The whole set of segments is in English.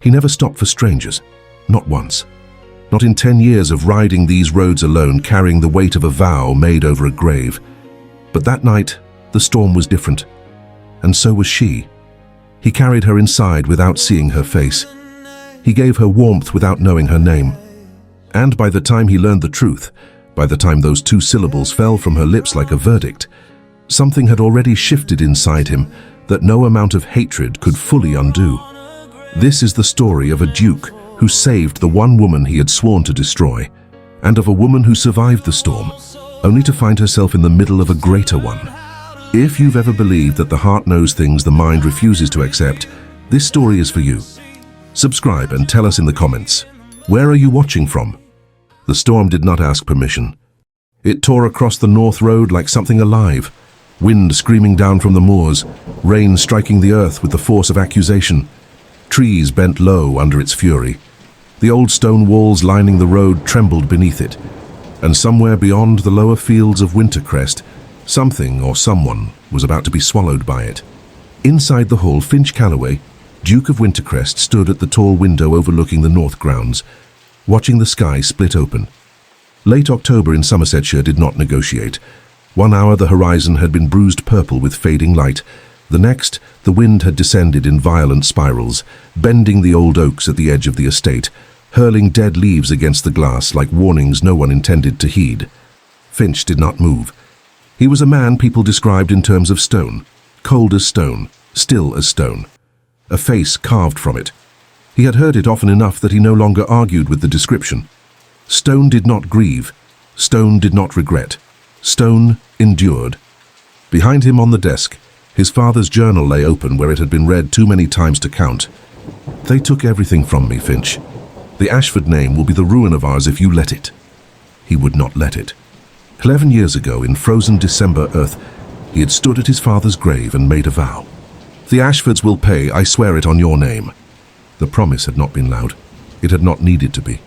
He never stopped for strangers, not once. Not in 10 years of riding these roads alone, carrying the weight of a vow made over a grave. But that night, the storm was different, and so was she. He carried her inside without seeing her face. He gave her warmth without knowing her name. And by the time he learned the truth, by the time those 2 syllables fell from her lips like a verdict, something had already shifted inside him that no amount of hatred could fully undo. This is the story of a duke who saved the one woman he had sworn to destroy, and of a woman who survived the storm, only to find herself in the middle of a greater one. If you've ever believed that the heart knows things the mind refuses to accept, this story is for you. Subscribe and tell us in the comments, where are you watching from? The storm did not ask permission. It tore across the North Road like something alive, wind screaming down from the moors, rain striking the earth with the force of accusation. Trees bent low under its fury. The old stone walls lining the road trembled beneath it, and somewhere beyond the lower fields of Wintercrest, something or someone was about to be swallowed by it. Inside the hall, Finch Calloway, Duke of Wintercrest, stood at the tall window overlooking the north grounds, watching the sky split open. Late October in Somersetshire did not negotiate. 1 hour the horizon had been bruised purple with fading light. The next, the wind had descended in violent spirals, bending the old oaks at the edge of the estate, hurling dead leaves against the glass like warnings no one intended to heed. Finch did not move. He was a man people described in terms of stone, cold as stone, still as stone. A face carved from it. He had heard it often enough that he no longer argued with the description. Stone did not grieve. Stone did not regret. Stone endured. Behind him on the desk, his father's journal lay open where it had been read too many times to count. They took everything from me, Finch. The Ashford name will be the ruin of ours if you let it. He would not let it. 11 years ago, in frozen December earth, he had stood at his father's grave and made a vow. The Ashfords will pay, I swear it on your name. The promise had not been loud. It had not needed to be.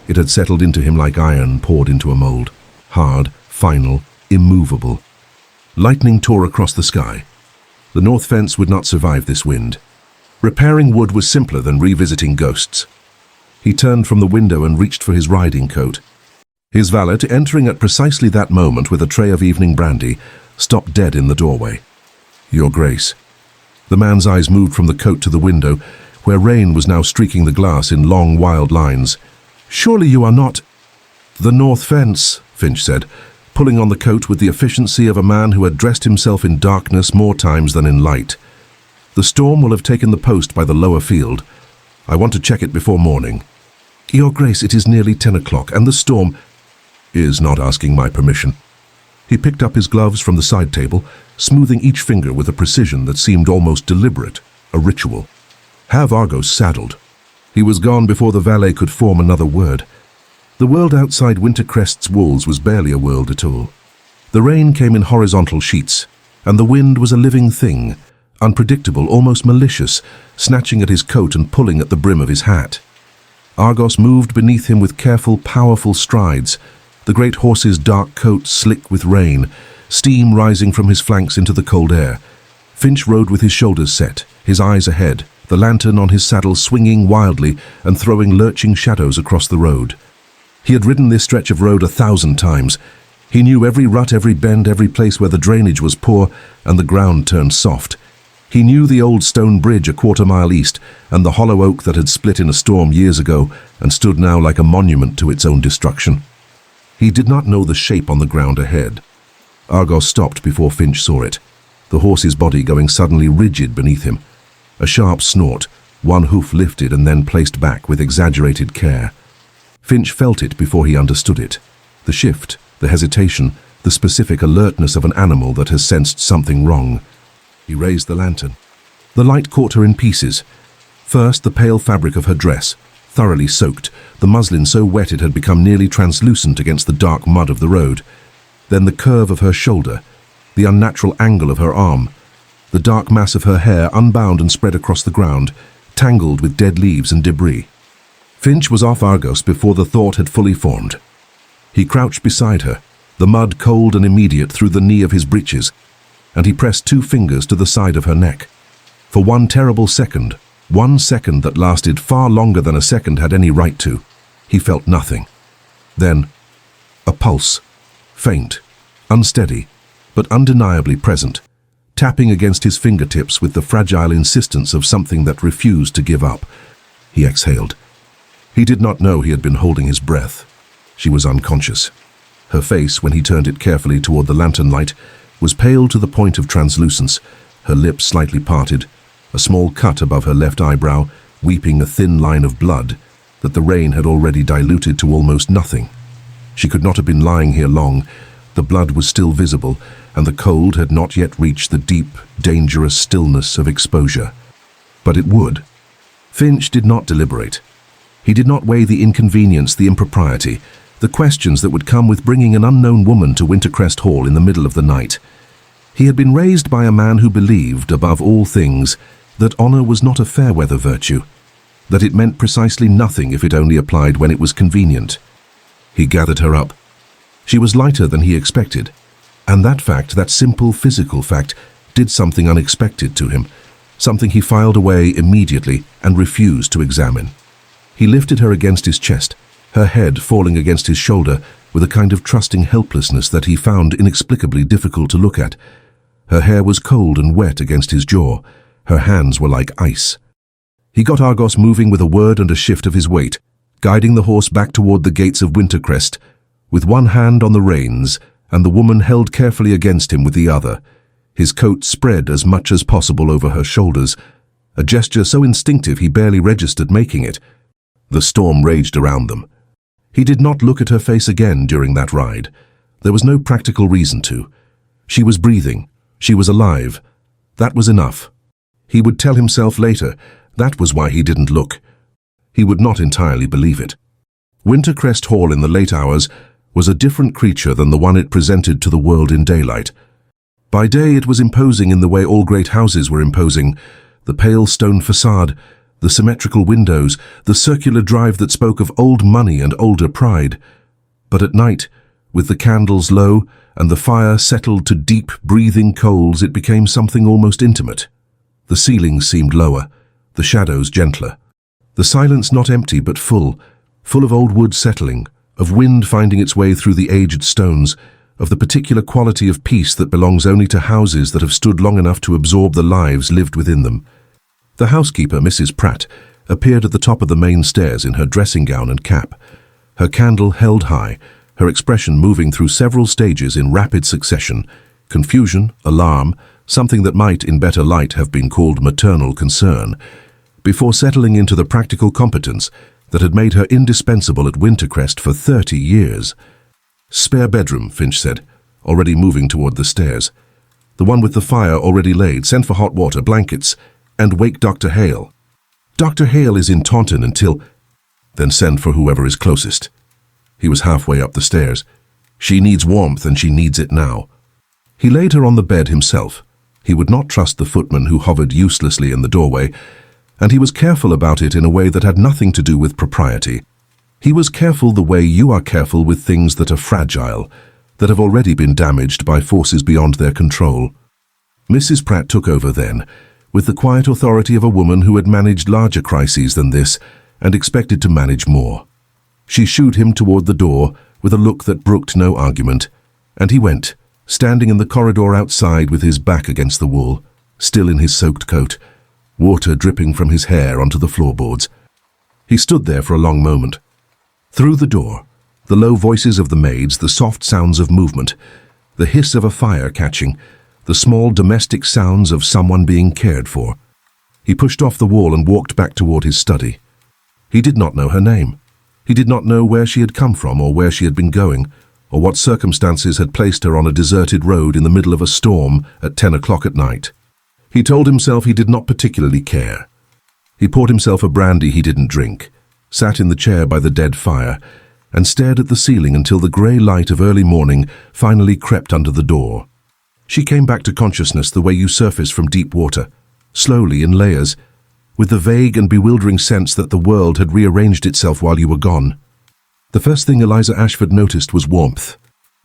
It had settled into him like iron poured into a mold. Hard, final, immovable. Lightning tore across the sky. The north fence would not survive this wind. Repairing wood was simpler than revisiting ghosts. He turned from the window and reached for his riding coat. His valet, entering at precisely that moment with a tray of evening brandy, stopped dead in the doorway. Your Grace. The man's eyes moved from the coat to the window, where rain was now streaking the glass in long, wild lines. Surely you are not— The north fence, Finch said, pulling on the coat with the efficiency of a man who had dressed himself in darkness more times than in light. The storm will have taken the post by the lower field. I want to check it before morning. Your Grace, it is nearly 10 o'clock, and the storm is not asking my permission. He picked up his gloves from the side table, smoothing each finger with a precision that seemed almost deliberate, a ritual. Have Argos saddled. He was gone before the valet could form another word. The world outside Wintercrest's walls was barely a world at all. The rain came in horizontal sheets, and the wind was a living thing, unpredictable, almost malicious, snatching at his coat and pulling at the brim of his hat. Argos moved beneath him with careful, powerful strides, the great horse's dark coat slick with rain, steam rising from his flanks into the cold air. Finch rode with his shoulders set, his eyes ahead, the lantern on his saddle swinging wildly and throwing lurching shadows across the road. He had ridden this stretch of road 1,000 times. He knew every rut, every bend, every place where the drainage was poor and the ground turned soft. He knew the old stone bridge a quarter-mile east and the hollow oak that had split in a storm years ago and stood now like a monument to its own destruction. He did not know the shape on the ground ahead. Argos stopped before Finch saw it, the horse's body going suddenly rigid beneath him. A sharp snort, one hoof lifted and then placed back with exaggerated care. Finch felt it before he understood it. The shift, the hesitation, the specific alertness of an animal that has sensed something wrong. He raised the lantern. The light caught her in pieces. First, the pale fabric of her dress, thoroughly soaked, the muslin so wet it had become nearly translucent against the dark mud of the road. Then the curve of her shoulder, the unnatural angle of her arm, the dark mass of her hair unbound and spread across the ground, tangled with dead leaves and debris. Finch was off Argos before the thought had fully formed. He crouched beside her, the mud cold and immediate through the knee of his breeches, and he pressed 2 fingers to the side of her neck. For one terrible second, 1 second that lasted far longer than a second had any right to. He felt nothing. Then, a pulse, faint, unsteady, but undeniably present, tapping against his fingertips with the fragile insistence of something that refused to give up. He exhaled. He did not know he had been holding his breath. She was unconscious. Her face, when he turned it carefully toward the lantern light, was pale to the point of translucence, her lips slightly parted, a small cut above her left eyebrow, weeping a thin line of blood that the rain had already diluted to almost nothing. She could not have been lying here long. The blood was still visible, and the cold had not yet reached the deep, dangerous stillness of exposure. But it would. Finch did not deliberate. He did not weigh the inconvenience, the impropriety, the questions that would come with bringing an unknown woman to Wintercrest Hall in the middle of the night. He had been raised by a man who believed, above all things, that honor was not a fair-weather virtue, that it meant precisely nothing if it only applied when it was convenient. He gathered her up. She was lighter than he expected, and that fact, that simple physical fact, did something unexpected to him, something he filed away immediately and refused to examine. He lifted her against his chest, her head falling against his shoulder with a kind of trusting helplessness that he found inexplicably difficult to look at. Her hair was cold and wet against his jaw. Her hands were like ice. He got Argos moving with a word and a shift of his weight, guiding the horse back toward the gates of Wintercrest, with one hand on the reins, and the woman held carefully against him with the other, his coat spread as much as possible over her shoulders, a gesture so instinctive he barely registered making it. The storm raged around them. He did not look at her face again during that ride. There was no practical reason to. She was breathing. She was alive. That was enough. He would tell himself later that was why he didn't look. He would not entirely believe it. Wintercrest Hall in the late hours was a different creature than the one it presented to the world in daylight. By day it was imposing in the way all great houses were imposing, the pale stone facade, the symmetrical windows, the circular drive that spoke of old money and older pride. But at night, with the candles low and the fire settled to deep, breathing coals, it became something almost intimate. The ceilings seemed lower, the shadows gentler. The silence not empty but full of old wood settling, of wind finding its way through the aged stones, of the particular quality of peace that belongs only to houses that have stood long enough to absorb the lives lived within them. The housekeeper, Mrs. Pratt, appeared at the top of the main stairs in her dressing gown and cap, her candle held high, her expression moving through several stages in rapid succession: confusion, alarm, something that might, in better light, have been called maternal concern, before settling into the practical competence that had made her indispensable at Wintercrest for 30 years. "Spare bedroom," Finch said, already moving toward the stairs. "The one with the fire already laid. Send for hot water, blankets, and wake Dr. Hale. Dr. Hale is in Taunton until—" "Then send for whoever is closest." He was halfway up the stairs. "She needs warmth, and she needs it now." He laid her on the bed himself. He would not trust the footman who hovered uselessly in the doorway, and he was careful about it in a way that had nothing to do with propriety. He was careful the way you are careful with things that are fragile, that have already been damaged by forces beyond their control. Mrs. Pratt took over then, with the quiet authority of a woman who had managed larger crises than this and expected to manage more. She shooed him toward the door with a look that brooked no argument, and he went, standing in the corridor outside with his back against the wall, still in his soaked coat, water dripping from his hair onto the floorboards. He stood there for a long moment. Through the door, the low voices of the maids, the soft sounds of movement, the hiss of a fire catching, the small domestic sounds of someone being cared for. He pushed off the wall and walked back toward his study. He did not know her name. He did not know where she had come from or where she had been going, or what circumstances had placed her on a deserted road in the middle of a storm at 10 o'clock at night. He told himself he did not particularly care. He poured himself a brandy he didn't drink, sat in the chair by the dead fire, and stared at the ceiling until the grey light of early morning finally crept under the door. She came back to consciousness the way you surface from deep water, slowly in layers, with the vague and bewildering sense that the world had rearranged itself while you were gone. The first thing Eliza Ashford noticed was warmth.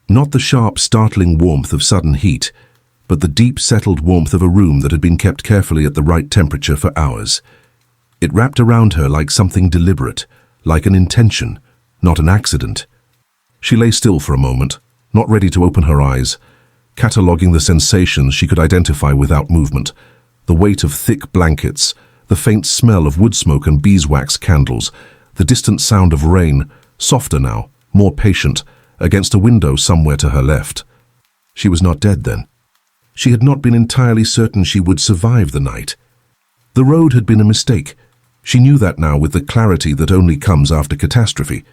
Not the sharp, startling warmth of sudden heat, but the deep, settled warmth of a room that had been kept carefully at the right temperature for hours. It wrapped around her like something deliberate, like an intention, not an accident. She lay still for a moment, not ready to open her eyes, cataloguing the sensations she could identify without movement: the weight of thick blankets, the faint smell of wood smoke and beeswax candles, the distant sound of rain, softer now, more patient, against a window somewhere to her left. She was not dead then. She had not been entirely certain she would survive the night. The road had been a mistake. She knew that now with the clarity that only comes after catastrophe.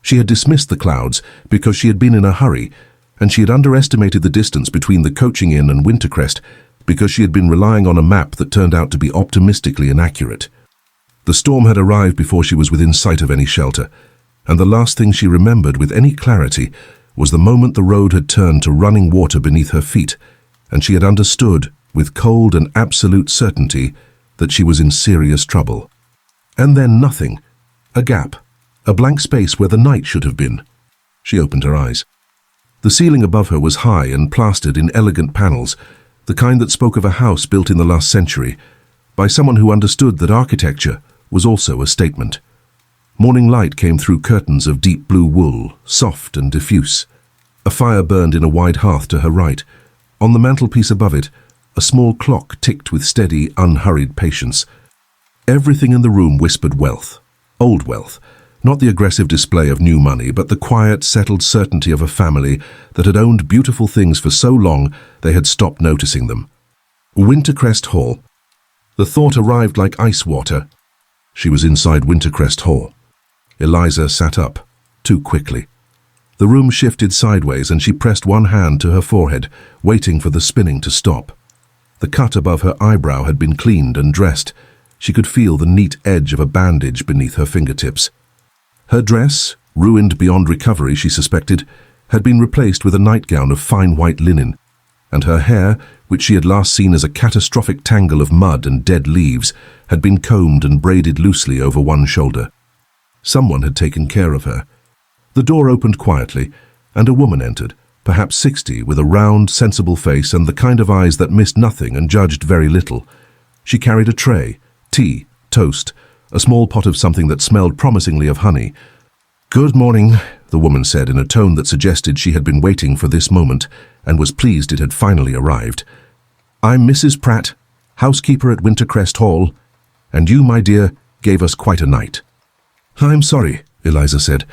She had dismissed the clouds because she had been in a hurry, and she had underestimated the distance between the coaching inn and Wintercrest because she had been relying on a map that turned out to be optimistically inaccurate. The storm had arrived before she was within sight of any shelter, and the last thing she remembered with any clarity was the moment the road had turned to running water beneath her feet, and she had understood, with cold and absolute certainty, that she was in serious trouble. And then nothing. A gap. A blank space where the night should have been. She opened her eyes. The ceiling above her was high and plastered in elegant panels, the kind that spoke of a house built in the last century, by someone who understood that architecture was also a statement. Morning light came through curtains of deep blue wool, soft and diffuse. A fire burned in a wide hearth to her right. On the mantelpiece above it, a small clock ticked with steady, unhurried patience. Everything in the room whispered wealth. Old wealth. Not the aggressive display of new money, but the quiet, settled certainty of a family that had owned beautiful things for so long they had stopped noticing them. Wintercrest Hall. The thought arrived like ice water. She was inside Wintercrest Hall. Eliza sat up, too quickly. The room shifted sideways and she pressed one hand to her forehead, waiting for the spinning to stop. The cut above her eyebrow had been cleaned and dressed. She could feel the neat edge of a bandage beneath her fingertips. Her dress, ruined beyond recovery, she suspected, had been replaced with a nightgown of fine white linen, and her hair, which she had last seen as a catastrophic tangle of mud and dead leaves, had been combed and braided loosely over one shoulder. Someone had taken care of her. The door opened quietly, and a woman entered, perhaps 60, with a round, sensible face and the kind of eyes that missed nothing and judged very little. She carried a tray, tea, toast, a small pot of something that smelled promisingly of honey. "Good morning," the woman said in a tone that suggested she had been waiting for this moment and was pleased it had finally arrived. "I'm Mrs. Pratt, housekeeper at Wintercrest Hall, and you, my dear, gave us quite a night." "I'm sorry," Eliza said.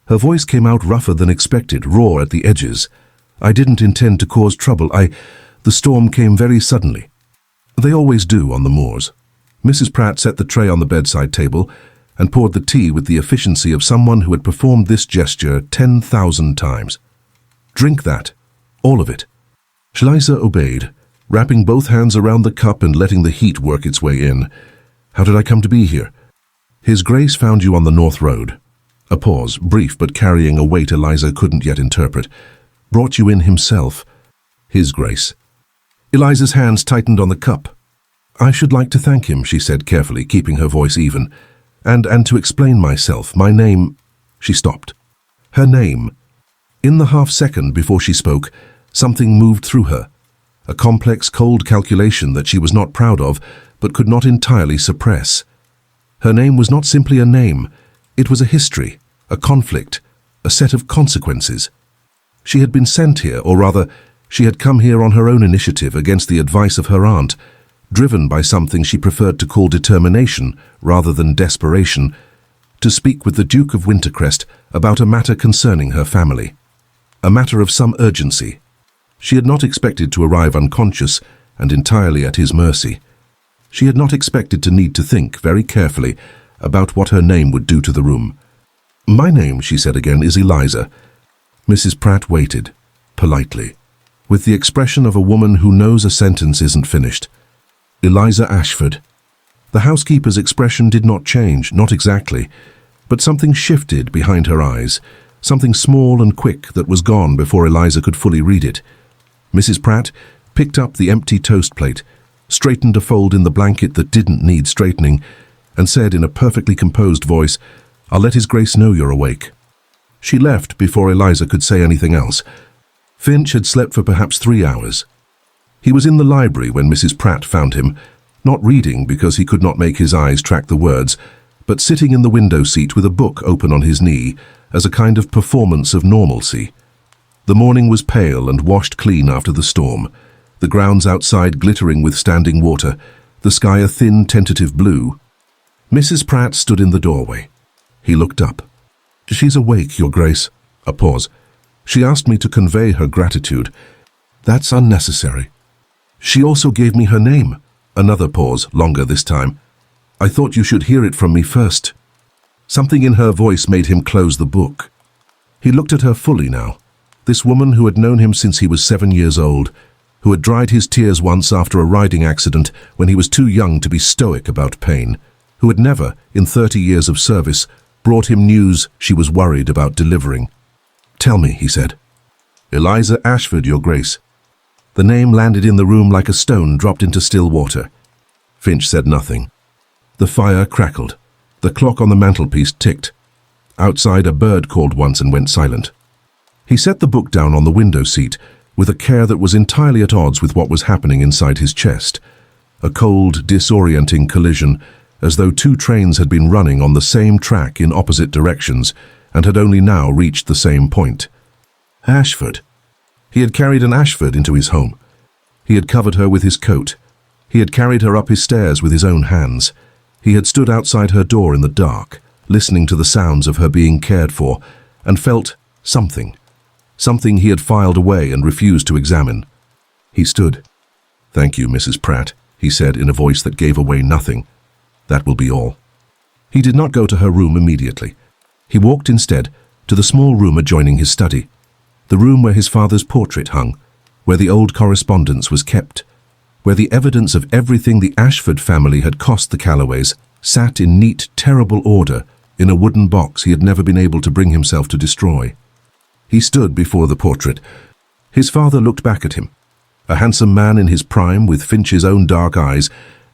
Her voice came out rougher than expected, raw at the edges. "I didn't intend to cause trouble. The storm came very suddenly." They always do on the moors. Mrs. Pratt set the tray on the bedside table and poured the tea with the efficiency of someone who had performed this gesture 10,000 times. "Drink that. All of it." Eliza obeyed, wrapping both hands around the cup and letting the heat work its way in. "How did I come to be here?" "His Grace found you on the North Road." A pause, brief but carrying a weight Eliza couldn't yet interpret. "Brought you in himself." "His Grace." Eliza's hands tightened on the cup. "I should like to thank him," she said carefully, keeping her voice even. And to explain myself, my name—" She stopped. Her name. In the half-second before she spoke, something moved through her. A complex, cold calculation that she was not proud of, but could not entirely suppress. Her name was not simply a name. It was a history, a conflict, a set of consequences. She had been sent here, or rather, she had come here on her own initiative against the advice of her aunt, driven by something she preferred to call determination rather than desperation, to speak with the Duke of Wintercrest about a matter concerning her family. A matter of some urgency. She had not expected to arrive unconscious and entirely at his mercy. She had not expected to need to think very carefully about what her name would do to the room. "My name," she said again, "is Eliza." Mrs. Pratt waited, politely, with the expression of a woman who knows a sentence isn't finished. "Eliza Ashford." The housekeeper's expression did not change, not exactly, but something shifted behind her eyes, something small and quick that was gone before Eliza could fully read it. Mrs. Pratt picked up the empty toast plate, straightened a fold in the blanket that didn't need straightening, and said in a perfectly composed voice, "I'll let His Grace know you're awake." She left before Eliza could say anything else. Finch had slept for perhaps 3 hours. He was in the library when Mrs. Pratt found him, not reading because he could not make his eyes track the words, but sitting in the window seat with a book open on his knee as a kind of performance of normalcy. The morning was pale and washed clean after the storm, the grounds outside glittering with standing water, the sky a thin, tentative blue. Mrs. Pratt stood in the doorway. He looked up. "She's awake, Your Grace." A pause. "She asked me to convey her gratitude." "That's unnecessary." "She also gave me her name." Another pause, longer this time. "I thought you should hear it from me first." Something in her voice made him close the book. He looked at her fully now. This woman who had known him since he was 7 years old, who had dried his tears once after a riding accident when he was too young to be stoic about pain, who had never, in 30 years of service, brought him news she was worried about delivering. "Tell me," he said. "Eliza Ashford, Your Grace." The name landed in the room like a stone dropped into still water. Finch said nothing. The fire crackled. The clock on the mantelpiece ticked. Outside, a bird called once and went silent. He set the book down on the window seat with a care that was entirely at odds with what was happening inside his chest. A cold, disorienting collision, as though two trains had been running on the same track in opposite directions and had only now reached the same point. Ashford. He had carried an Ashford into his home. He had covered her with his coat. He had carried her up his stairs with his own hands. He had stood outside her door in the dark, listening to the sounds of her being cared for, and felt something he had filed away and refused to examine. He stood. "Thank you, Mrs. Pratt," he said in a voice that gave away nothing. "That will be all." He did not go to her room immediately. He walked instead to the small room adjoining his study, the room where his father's portrait hung, where the old correspondence was kept, where the evidence of everything the Ashford family had cost the Calloways sat in neat, terrible order in a wooden box he had never been able to bring himself to destroy. He stood before the portrait. His father looked back at him, a handsome man in his prime with Finch's own dark eyes,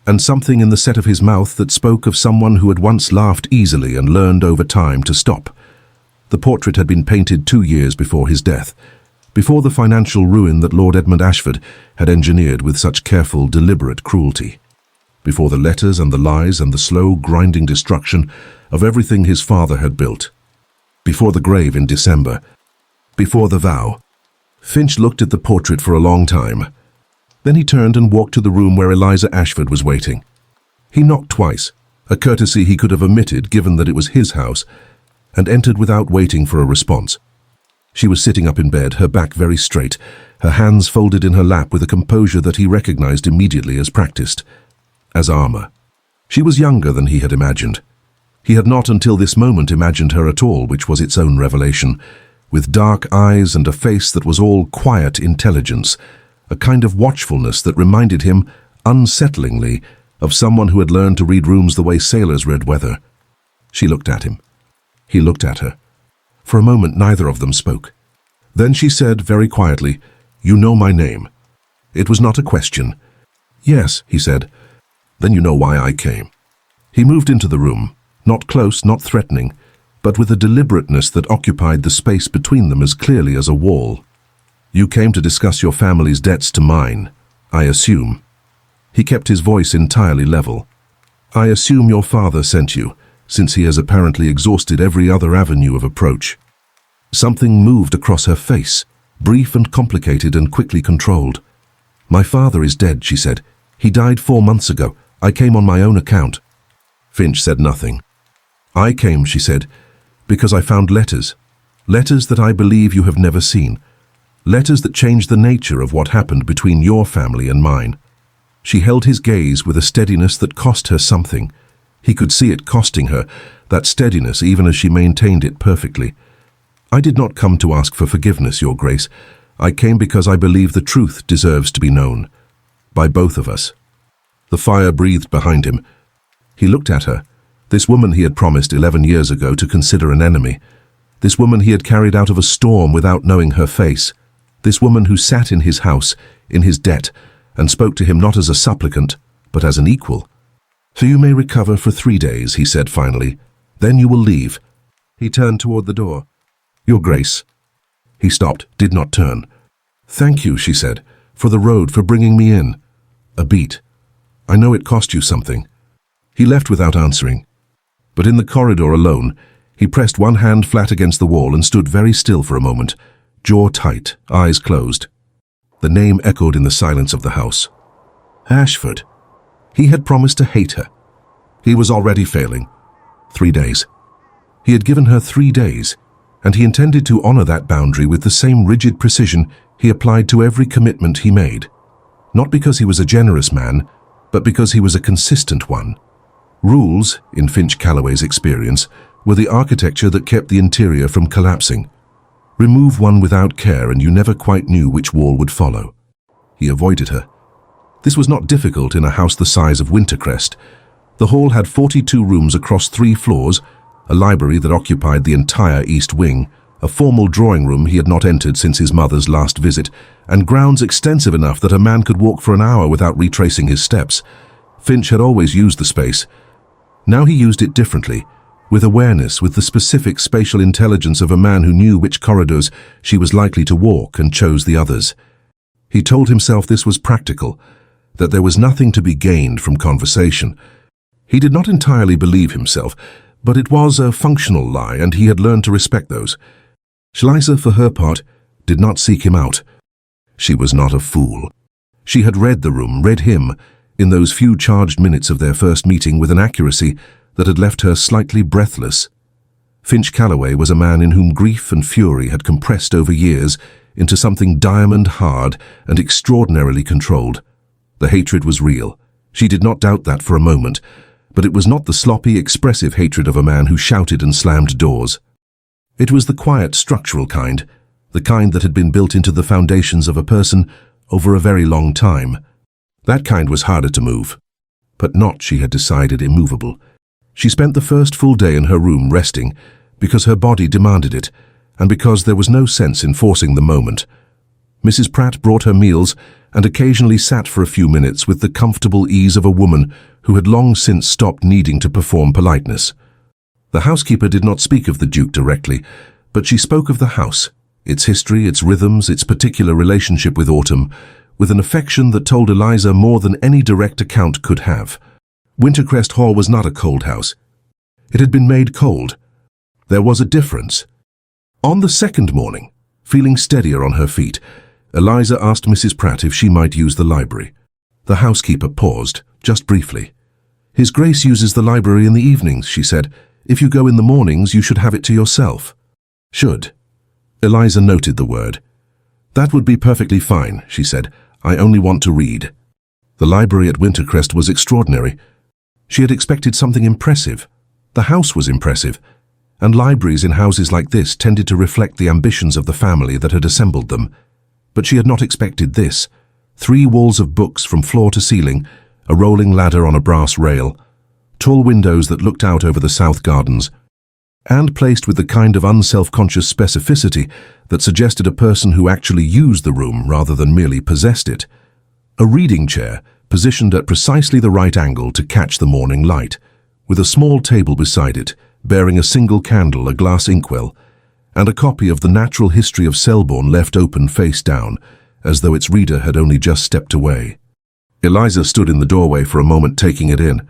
and something in the set of his mouth that spoke of someone who had once laughed easily and learned over time to stop. The portrait had been painted 2 years before his death, before the financial ruin that Lord Edmund Ashford had engineered with such careful, deliberate cruelty, before the letters and the lies and the slow, grinding destruction of everything his father had built, before the grave in December, before the vow. Finch looked at the portrait for a long time. Then he turned and walked to the room where Eliza Ashford was waiting. He knocked twice, a courtesy he could have omitted given that it was his house, and entered without waiting for a response. She was sitting up in bed, her back very straight, her hands folded in her lap with a composure that he recognized immediately as practiced, as armor. She was younger than he had imagined. He had not until this moment imagined her at all, which was its own revelation, with dark eyes and a face that was all quiet intelligence, a kind of watchfulness that reminded him, unsettlingly, of someone who had learned to read rooms the way sailors read weather. She looked at him. He looked at her. For a moment neither of them spoke. Then she said very quietly, "You know my name." It was not a question. "Yes," he said. "Then you know why I came." He moved into the room, not close, not threatening, but with a deliberateness that occupied the space between them as clearly as a wall. "You came to discuss your family's debts to mine, I assume." He kept his voice entirely level. "I assume your father sent you, since he has apparently exhausted every other avenue of approach." Something moved across her face, brief and complicated and quickly controlled. "My father is dead," she said. "He died 4 months ago. I came on my own account." Finch said nothing. "I came," she said, "because I found letters. Letters that I believe you have never seen. Letters that changed the nature of what happened between your family and mine." She held his gaze with a steadiness that cost her something. He could see it costing her, that steadiness, even as she maintained it perfectly. "I did not come to ask for forgiveness, Your Grace. I came because I believe the truth deserves to be known. By both of us." The fire breathed behind him. He looked at her, this woman he had promised 11 years ago to consider an enemy. This woman he had carried out of a storm without knowing her face. This woman who sat in his house, in his debt, and spoke to him not as a supplicant, but as an equal. "So you may recover for 3 days," he said finally. "Then you will leave." He turned toward the door. "Your Grace." He stopped, did not turn. "Thank you," she said, "for the road, for bringing me in." A beat. I know it cost you something." He left without answering. But in the corridor alone, he pressed one hand flat against the wall and stood very still for a moment, jaw tight, eyes closed. The name echoed in the silence of the house. Ashford. He had promised to hate her. He was already failing. 3 days. He had given her 3 days, and he intended to honor that boundary with the same rigid precision he applied to every commitment he made. Not because he was a generous man, but because he was a consistent one. Rules, in Finch Calloway's experience, were the architecture that kept the interior from collapsing. Remove one without care and you never quite knew which wall would follow. He avoided her. This was not difficult in a house the size of Wintercrest. The hall had 42 rooms across 3 floors, a library that occupied the entire east wing, a formal drawing room he had not entered since his mother's last visit, and grounds extensive enough that a man could walk for an hour without retracing his steps. Finch had always used the space. Now he used it differently, with awareness, with the specific spatial intelligence of a man who knew which corridors she was likely to walk and chose the others. He told himself this was practical, that there was nothing to be gained from conversation. He did not entirely believe himself, but it was a functional lie, and he had learned to respect those. Eliza, for her part, did not seek him out. She was not a fool. She had read the room, read him, in those few charged minutes of their first meeting with an accuracy that had left her slightly breathless. Finch Calloway was a man in whom grief and fury had compressed over years into something diamond hard and extraordinarily controlled. The hatred was real. She did not doubt that for a moment, but it was not the sloppy, expressive hatred of a man who shouted and slammed doors. It was the quiet, structural kind, the kind that had been built into the foundations of a person over a very long time. That kind was harder to move, but not, she had decided, immovable. She spent the first full day in her room resting because her body demanded it, and because there was no sense in forcing the moment. Mrs. Pratt brought her meals and occasionally sat for a few minutes with the comfortable ease of a woman who had long since stopped needing to perform politeness. The housekeeper did not speak of the Duke directly, but she spoke of the house, its history, its rhythms, its particular relationship with Autumn, with an affection that told Eliza more than any direct account could have. Wintercrest Hall was not a cold house. It had been made cold. There was a difference. On the second morning, feeling steadier on her feet, Eliza asked Mrs. Pratt if she might use the library. The housekeeper paused, just briefly. "His Grace uses the library in the evenings," she said. "If you go in the mornings, you should have it to yourself." "Should." Eliza noted the word. "That would be perfectly fine," she said. "I only want to read." The library at Wintercrest was extraordinary. She had expected something impressive. The house was impressive, and libraries in houses like this tended to reflect the ambitions of the family that had assembled them. But she had not expected this. 3 walls of books from floor to ceiling, a rolling ladder on a brass rail, tall windows that looked out over the south gardens, and placed with the kind of unself-conscious specificity that suggested a person who actually used the room rather than merely possessed it. A reading chair, positioned at precisely the right angle to catch the morning light, with a small table beside it, bearing a single candle, a glass inkwell, and a copy of The Natural History of Selborne left open face down, as though its reader had only just stepped away. Eliza stood in the doorway for a moment, taking it in.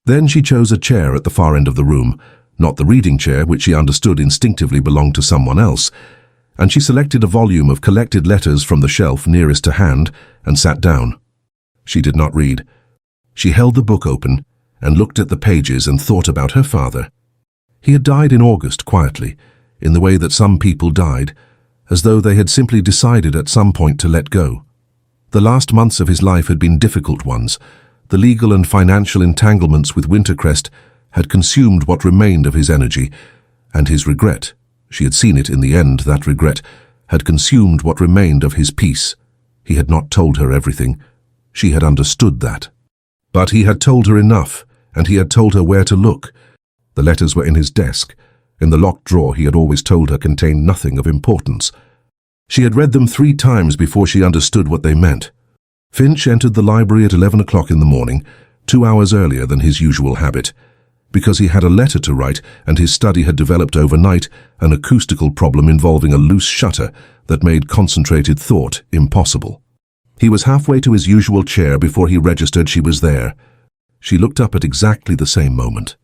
Then she chose a chair at the far end of the room, not the reading chair, which she understood instinctively belonged to someone else, and she selected a volume of collected letters from the shelf nearest to hand and sat down. She did not read. She held the book open and looked at the pages and thought about her father. He had died in August, quietly, in the way that some people died, as though they had simply decided at some point to let go. The last months of his life had been difficult ones. The legal and financial entanglements with Wintercrest had consumed what remained of his energy, and his regret, she had seen it in the end, that regret, had consumed what remained of his peace. He had not told her everything. She had understood that. But he had told her enough, and he had told her where to look. The letters were in his desk. In the locked drawer he had always told her contained nothing of importance. She had read them 3 times before she understood what they meant. Finch entered the library at 11 o'clock in the morning, 2 hours earlier than his usual habit, because he had a letter to write and his study had developed overnight an acoustical problem involving a loose shutter that made concentrated thought impossible. He was halfway to his usual chair before he registered she was there. She looked up at exactly the same moment.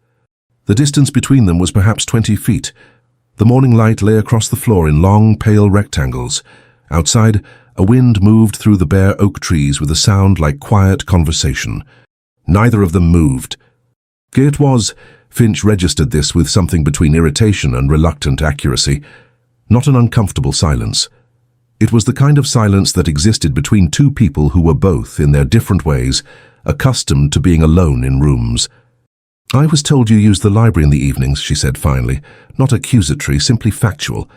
The distance between them was perhaps 20 feet. The morning light lay across the floor in long, pale rectangles. Outside, a wind moved through the bare oak trees with a sound like quiet conversation. Neither of them moved. It was, Finch registered this with something between irritation and reluctant accuracy, not an uncomfortable silence. It was the kind of silence that existed between two people who were both, in their different ways, accustomed to being alone in rooms. "I was told you used the library in the evenings," she said finally, not accusatory, simply factual.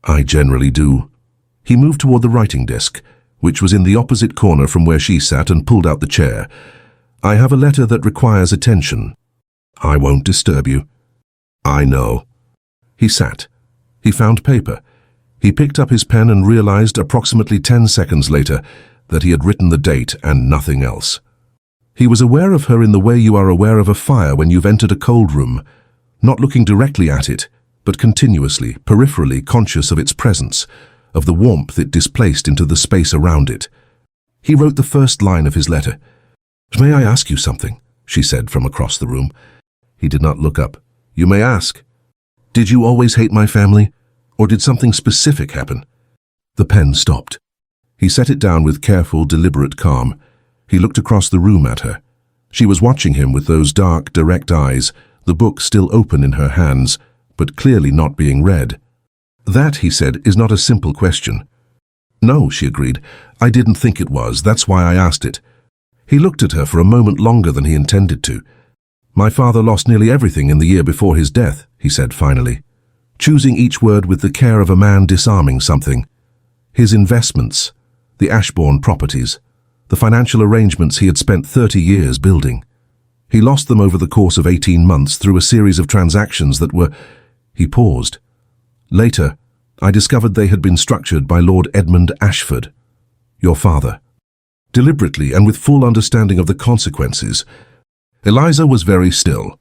"I generally do." He moved toward the writing desk, which was in the opposite corner from where she sat, and pulled out the chair. "I have a letter that requires attention." "I won't disturb you." "I know." He sat. He found paper. He picked up his pen and realized approximately 10 seconds later that he had written the date and nothing else. He was aware of her in the way you are aware of a fire when you've entered a cold room, not looking directly at it, but continuously, peripherally conscious of its presence, of the warmth it displaced into the space around it. He wrote the first line of his letter. "May I ask you something?" she said from across the room. He did not look up. "You may ask. Did you always hate my family? Or did something specific happen?" The pen stopped. He set it down with careful, deliberate calm. He looked across the room at her. She was watching him with those dark, direct eyes, the book still open in her hands, but clearly not being read. "That," he said, "is not a simple question." "No," she agreed. "I didn't think it was. That's why I asked it." He looked at her for a moment longer than he intended to. "My father lost nearly everything in the year before his death," he said finally, choosing each word with the care of a man disarming something. His investments, the Ashbourne properties, the financial arrangements he had spent 30 years building. He lost them over the course of 18 months through a series of transactions that were... He paused. "Later, I discovered they had been structured by Lord Edmund Ashford, your father." Deliberately and with full understanding of the consequences, Eliza was very still.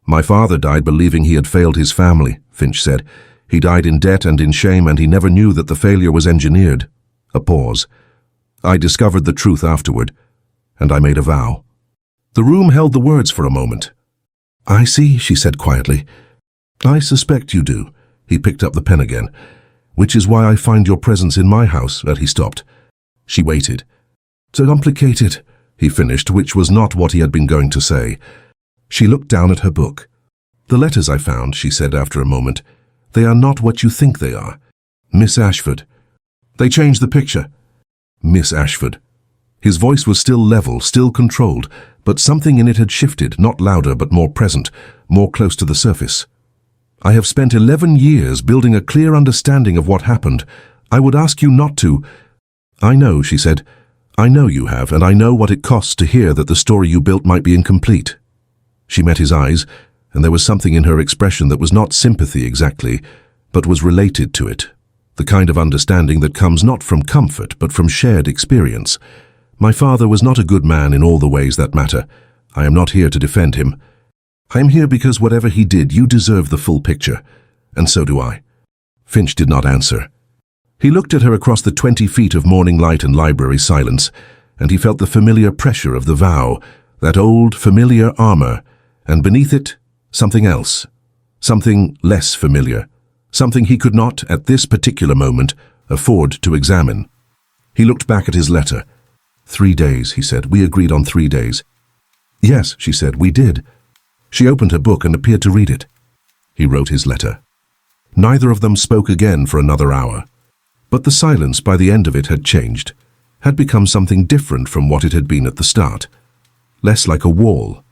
"My father died believing he had failed his family," Finch said. "He died in debt and in shame, and he never knew that the failure was engineered." A pause. "I discovered the truth afterward, and I made a vow." The room held the words for a moment. "I see," she said quietly. "I suspect you do." He picked up the pen again. "Which is why I find your presence in my house," and he stopped. She waited. "It's complicated," he finished, which was not what he had been going to say. She looked down at her book. "The letters I found," she said after a moment, "they are not what you think they are. Miss Ashford. They changed the picture." Miss Ashford. His voice was still level, still controlled, but something in it had shifted, not louder but more present, more close to the surface. "I have spent 11 years building a clear understanding of what happened. I would ask you not to—" "I know," she said. "I know you have, and I know what it costs to hear that the story you built might be incomplete." She met his eyes, and there was something in her expression that was not sympathy exactly, but was related to it, the kind of understanding that comes not from comfort but from shared experience. "My father was not a good man in all the ways that matter. I am not here to defend him. I am here because whatever he did, you deserve the full picture, and so do I." Finch did not answer. He looked at her across the 20 feet of morning light and library silence, and he felt the familiar pressure of the vow, that old, familiar armor, and beneath it, something else, something less familiar, something he could not, at this particular moment, afford to examine. He looked back at his letter. 3 days, he said. "We agreed on 3 days." "Yes," she said, "we did." She opened her book and appeared to read it. He wrote his letter. Neither of them spoke again for another hour. But the silence by the end of it had changed, had become something different from what it had been at the start. Less like a wall,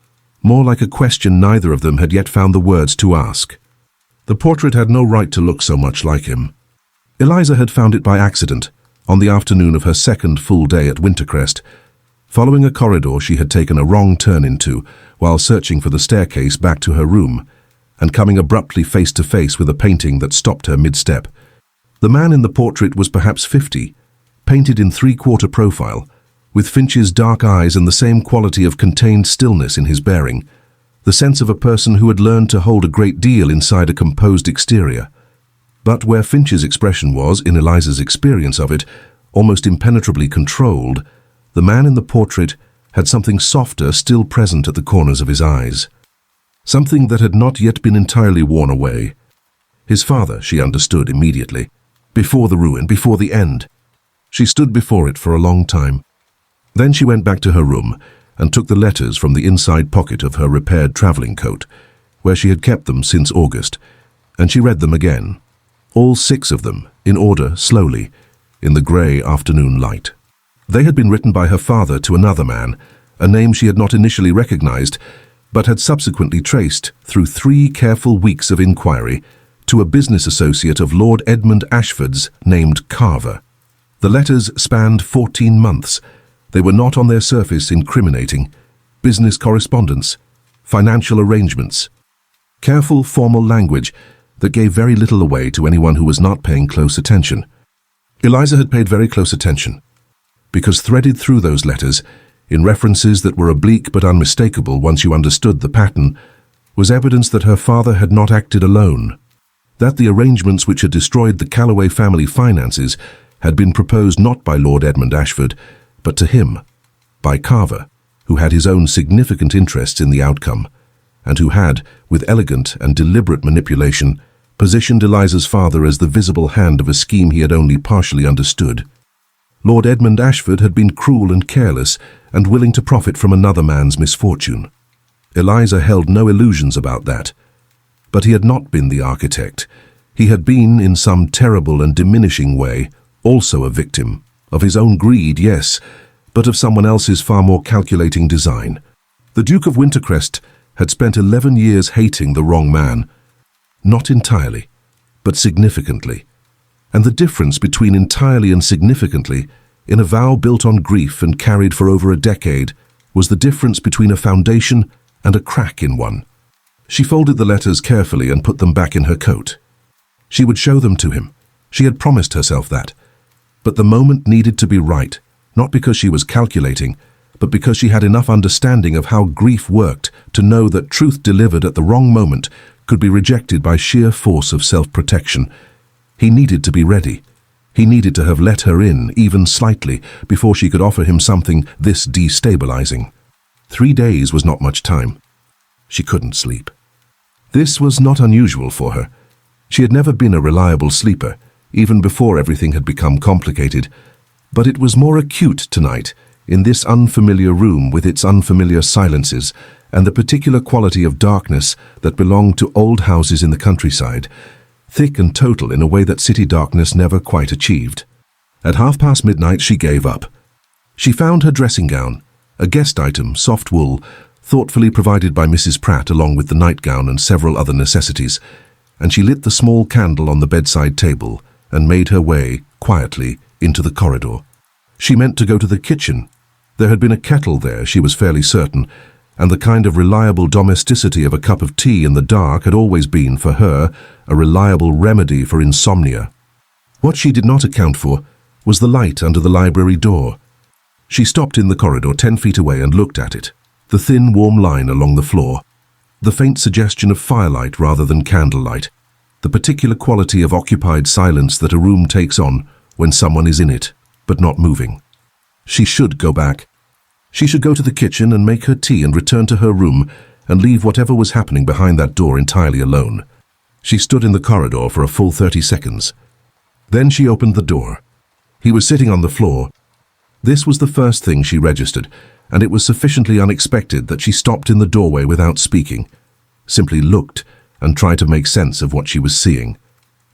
more like a question neither of them had yet found the words to ask. The portrait had no right to look so much like him. Eliza had found it by accident, on the afternoon of her second full day at Wintercrest, following a corridor she had taken a wrong turn into while searching for the staircase back to her room, and coming abruptly face to face with a painting that stopped her mid-step. The man in the portrait was perhaps 50, painted in 3/4 profile, with Finch's dark eyes and the same quality of contained stillness in his bearing, the sense of a person who had learned to hold a great deal inside a composed exterior. But where Finch's expression was, in Eliza's experience of it, almost impenetrably controlled, the man in the portrait had something softer still present at the corners of his eyes. Something that had not yet been entirely worn away. His father, she understood immediately. Before the ruin, before the end. She stood before it for a long time. Then she went back to her room and took the letters from the inside pocket of her repaired traveling coat, where she had kept them since August, and she read them again. All 6 of them, in order, slowly, in the grey afternoon light. They had been written by her father to another man, a name she had not initially recognized, but had subsequently traced, through 3 careful weeks of inquiry, to a business associate of Lord Edmund Ashford's named Carver. The letters spanned 14 months. They were not on their surface incriminating. Business correspondence, financial arrangements. Careful, formal language that gave very little away to anyone who was not paying close attention. Eliza had paid very close attention, because threaded through those letters, in references that were oblique but unmistakable once you understood the pattern, was evidence that her father had not acted alone, that the arrangements which had destroyed the Calloway family finances had been proposed not by Lord Edmund Ashford, but to him, by Carver, who had his own significant interests in the outcome, and who had, with elegant and deliberate manipulation, positioned Eliza's father as the visible hand of a scheme he had only partially understood. Lord Edmund Ashford had been cruel and careless and willing to profit from another man's misfortune. Eliza held no illusions about that. But he had not been the architect. He had been, in some terrible and diminishing way, also a victim. Of his own greed, yes, but of someone else's far more calculating design. The Duke of Wintercrest had spent 11 years hating the wrong man. Not entirely, but significantly. And the difference between entirely and significantly, in a vow built on grief and carried for over a decade, was the difference between a foundation and a crack in one. She folded the letters carefully and put them back in her coat. She would show them to him. She had promised herself that. But the moment needed to be right, not because she was calculating, but because she had enough understanding of how grief worked to know that truth delivered at the wrong moment could be rejected by sheer force of self-protection. He needed to be ready. He needed to have let her in, even slightly, before she could offer him something this destabilizing. 3 days was not much time. She couldn't sleep. This was not unusual for her. She had never been a reliable sleeper, even before everything had become complicated, but it was more acute tonight, in this unfamiliar room with its unfamiliar silences and the particular quality of darkness that belonged to old houses in the countryside, thick and total in a way that city darkness never quite achieved. At midnight she gave up. She found her dressing gown, a guest item, soft wool, thoughtfully provided by Mrs. Pratt along with the nightgown and several other necessities, and she lit the small candle on the bedside table and made her way, quietly, into the corridor. She meant to go to the kitchen. There had been a kettle there, she was fairly certain, and the kind of reliable domesticity of a cup of tea in the dark had always been, for her, a reliable remedy for insomnia. What she did not account for was the light under the library door. She stopped in the corridor 10 feet away and looked at it, the thin, warm line along the floor, the faint suggestion of firelight rather than candlelight, the particular quality of occupied silence that a room takes on when someone is in it, but not moving. She should go back. She should go to the kitchen and make her tea and return to her room and leave whatever was happening behind that door entirely alone. She stood in the corridor for a full 30 seconds. Then she opened the door. He was sitting on the floor. This was the first thing she registered, and it was sufficiently unexpected that she stopped in the doorway without speaking, simply looked and tried to make sense of what she was seeing.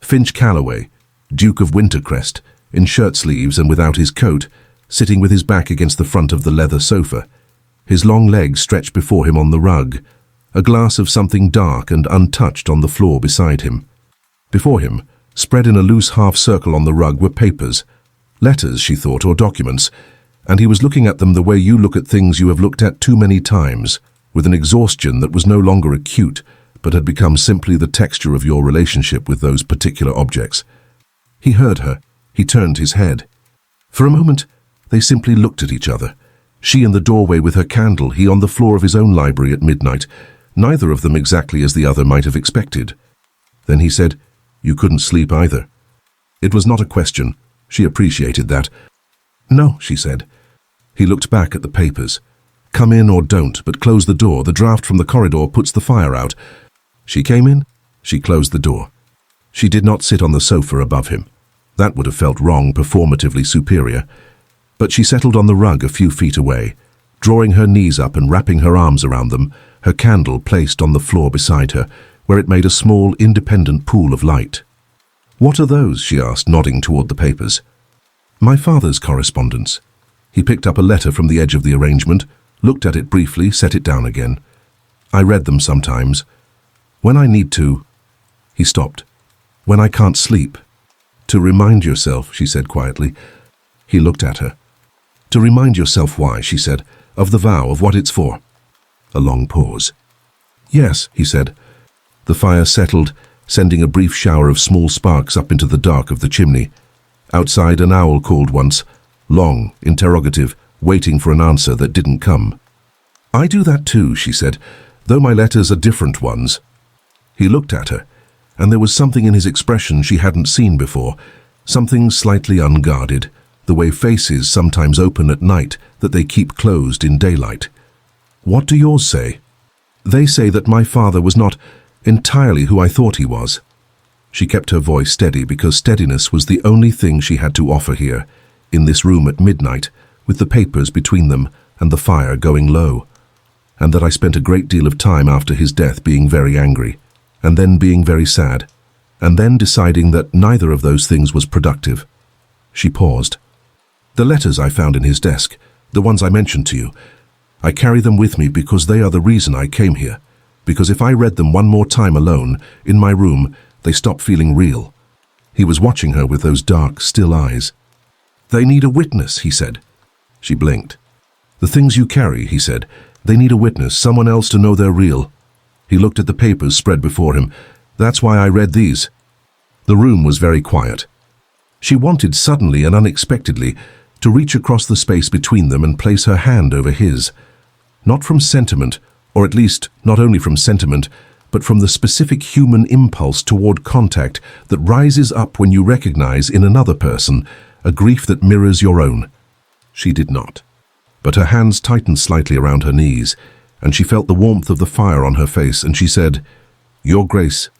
Finch Calloway, Duke of Wintercrest, in shirt sleeves and without his coat, sitting with his back against the front of the leather sofa, his long legs stretched before him on the rug, a glass of something dark and untouched on the floor beside him. Before him, spread in a loose half-circle on the rug, were papers, letters, she thought, or documents, and he was looking at them the way you look at things you have looked at too many times, with an exhaustion that was no longer acute, but had become simply the texture of your relationship with those particular objects. He heard her. He turned his head. For a moment, they simply looked at each other. She in the doorway with her candle, he on the floor of his own library at midnight, neither of them exactly as the other might have expected. Then he said, "You couldn't sleep either." It was not a question. She appreciated that. No, she said. He looked back at the papers. Come in or don't, but close the door. The draft from the corridor puts the fire out. She came in. She closed the door. She did not sit on the sofa above him. That would have felt wrong, performatively superior. But she settled on the rug a few feet away, drawing her knees up and wrapping her arms around them, her candle placed on the floor beside her, where it made a small, independent pool of light. What are those? She asked, nodding toward the papers. My father's correspondence. He picked up a letter from the edge of the arrangement, looked at it briefly, set it down again. I read them sometimes. When I need to. He stopped. When I can't sleep. To remind yourself, she said quietly. He looked at her. To remind yourself why, she said, of the vow, of what it's for. A long pause. Yes, he said. The fire settled, sending a brief shower of small sparks up into the dark of the chimney. Outside, an owl called once, long, interrogative, waiting for an answer that didn't come. I do that too, she said, though my letters are different ones. He looked at her, and there was something in his expression she hadn't seen before, something slightly unguarded, the way faces sometimes open at night that they keep closed in daylight. What do yours say? They say that my father was not entirely who I thought he was. She kept her voice steady because steadiness was the only thing she had to offer here, in this room at midnight, with the papers between them and the fire going low, and that I spent a great deal of time after his death being very angry, and then being very sad, and then deciding that neither of those things was productive. She paused. The letters I found in his desk, the ones I mentioned to you, I carry them with me because they are the reason I came here, because if I read them one more time alone, in my room, they stop feeling real. He was watching her with those dark, still eyes. They need a witness, he said. She blinked. The things you carry, he said, they need a witness, someone else to know they're real. He looked at the papers spread before him. That's why I read these. The room was very quiet. She wanted suddenly and unexpectedly to reach across the space between them and place her hand over his. Not from sentiment, or at least not only from sentiment, but from the specific human impulse toward contact that rises up when you recognize in another person a grief that mirrors your own. She did not. But her hands tightened slightly around her knees, and she felt the warmth of the fire on her face, and she said, Your Grace.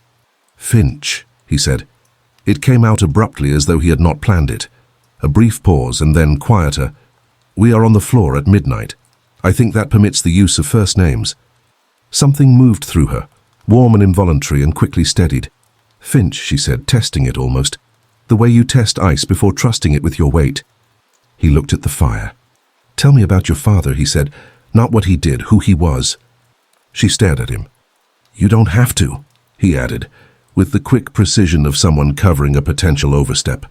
Finch, he said. It came out abruptly as though he had not planned it. A brief pause, and then quieter. We are on the floor at midnight. I think that permits the use of first names. Something moved through her, warm and involuntary, and quickly steadied. Finch, she said, testing it almost. The way you test ice before trusting it with your weight. He looked at the fire. Tell me about your father, he said. Not what he did, who he was. She stared at him. You don't have to, he added, with the quick precision of someone covering a potential overstep.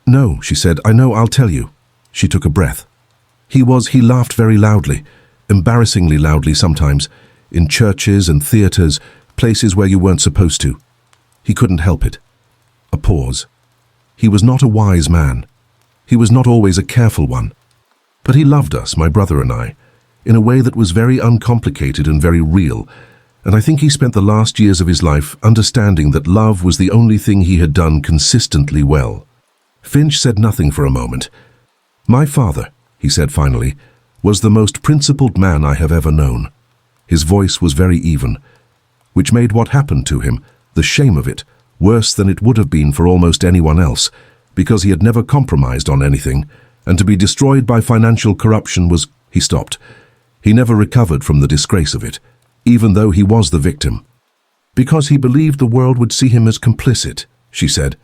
No, she said, I know, I'll tell you. She took a breath. He laughed very loudly, embarrassingly loudly sometimes, in churches and theaters, places where you weren't supposed to. He couldn't help it. A pause. He was not a wise man. He was not always a careful one. But he loved us, my brother and I, in a way that was very uncomplicated and very real, and I think he spent the last years of his life understanding that love was the only thing he had done consistently well. Finch said nothing for a moment. My father, he said finally, was the most principled man I have ever known. His voice was very even, which made what happened to him, the shame of it, worse than it would have been for almost anyone else, because he had never compromised on anything, and to be destroyed by financial corruption was... He stopped. He never recovered from the disgrace of it, even though he was the victim. Because he believed the world would see him as complicit, she said.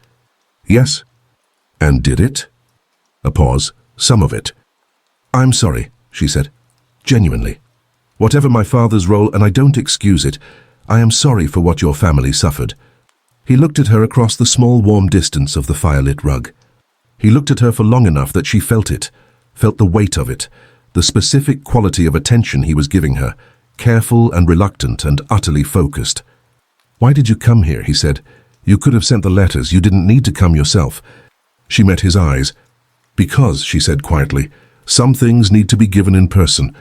Yes. And did it? A pause. Some of it. I'm sorry, she said. Genuinely. Whatever my father's role, and I don't excuse it, I am sorry for what your family suffered. He looked at her across the small warm distance of the firelit rug. He looked at her for long enough that she felt it, felt the weight of it, the specific quality of attention he was giving her, careful and reluctant and utterly focused. Why did you come here, he said. You could have sent the letters, you didn't need to come yourself. She met his eyes. Because, she said quietly, some things need to be given in person.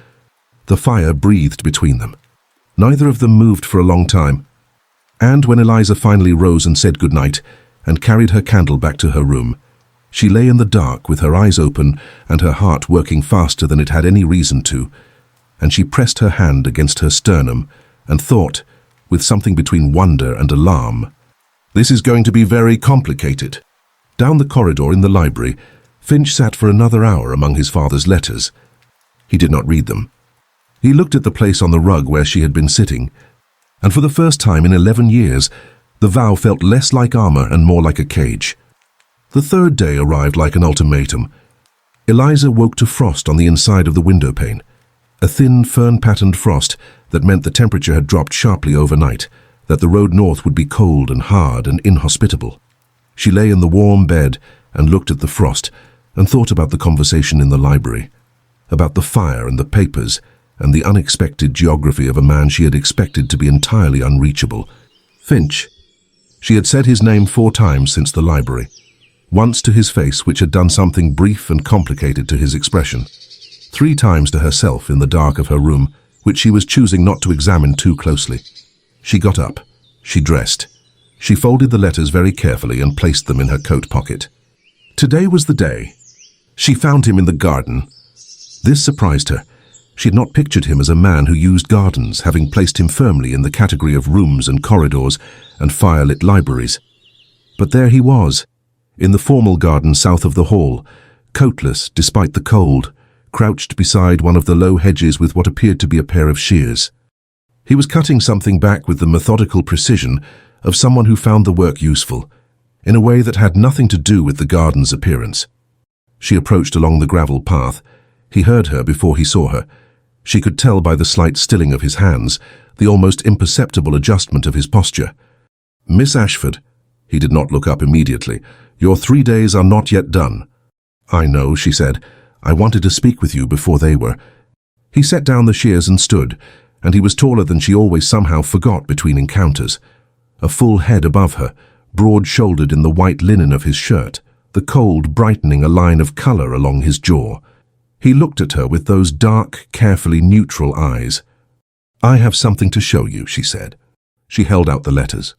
The fire breathed between them. Neither of them moved for a long time. And when Eliza finally rose and said goodnight, and carried her candle back to her room, She lay in the dark with her eyes open and her heart working faster than it had any reason to, and she pressed her hand against her sternum and thought, with something between wonder and alarm, "This is going to be very complicated." Down the corridor in the library, Finch sat for another hour among his father's letters. He did not read them. He looked at the place on the rug where she had been sitting, and for the first time in 11 years, the vow felt less like armor and more like a cage. The third day arrived like an ultimatum. Eliza woke to frost on the inside of the window pane, a thin, fern-patterned frost that meant the temperature had dropped sharply overnight, that the road north would be cold and hard and inhospitable. She lay in the warm bed and looked at the frost and thought about the conversation in the library, about the fire and the papers and the unexpected geography of a man she had expected to be entirely unreachable. Finch. She had said his name 4 times since the library, once to his face, which had done something brief and complicated to his expression, 3 times to herself in the dark of her room, which she was choosing not to examine too closely. She got up. She dressed. She folded the letters very carefully and placed them in her coat pocket. Today was the day. She found him in the garden. This surprised her. She had not pictured him as a man who used gardens, having placed him firmly in the category of rooms and corridors and firelit libraries. But there he was, in the formal garden south of the hall, coatless despite the cold, crouched beside one of the low hedges with what appeared to be a pair of shears. He was cutting something back with the methodical precision of someone who found the work useful, in a way that had nothing to do with the garden's appearance. She approached along the gravel path. He heard her before he saw her. She could tell by the slight stilling of his hands, the almost imperceptible adjustment of his posture. "Miss Ashford," he did not look up immediately, "your 3 days are not yet done." "I know," she said. "I wanted to speak with you before they were." He set down the shears and stood, and he was taller than she always somehow forgot between encounters. A full head above her, broad-shouldered in the white linen of his shirt, the cold brightening a line of color along his jaw. He looked at her with those dark, carefully neutral eyes. "I have something to show you," she said. She held out the letters.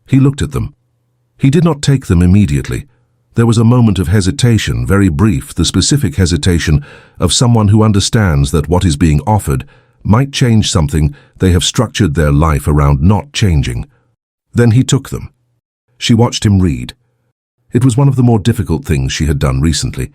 He looked at them. He did not take them immediately. There was a moment of hesitation, very brief, the specific hesitation of someone who understands that what is being offered might change something they have structured their life around not changing. Then he took them. She watched him read. It was one of the more difficult things she had done recently,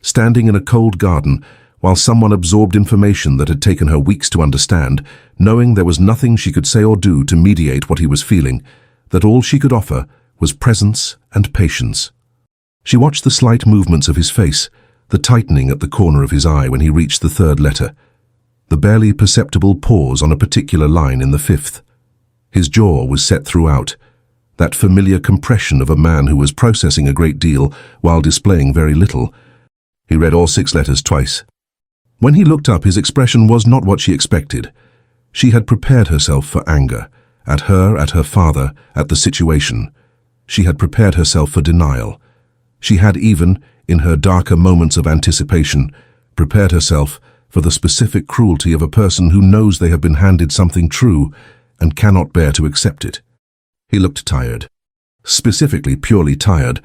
standing in a cold garden while someone absorbed information that had taken her weeks to understand, knowing there was nothing she could say or do to mediate what he was feeling, that all she could offer was presence and patience. She watched the slight movements of his face, the tightening at the corner of his eye when he reached the 3rd letter, the barely perceptible pause on a particular line in the 5th. His jaw was set throughout, that familiar compression of a man who was processing a great deal while displaying very little. He read all 6 letters twice. When he looked up, his expression was not what she expected. She had prepared herself for anger, at her father, at the situation. She had prepared herself for denial. She had even, in her darker moments of anticipation, prepared herself for the specific cruelty of a person who knows they have been handed something true and cannot bear to accept it. He looked tired. Specifically purely tired.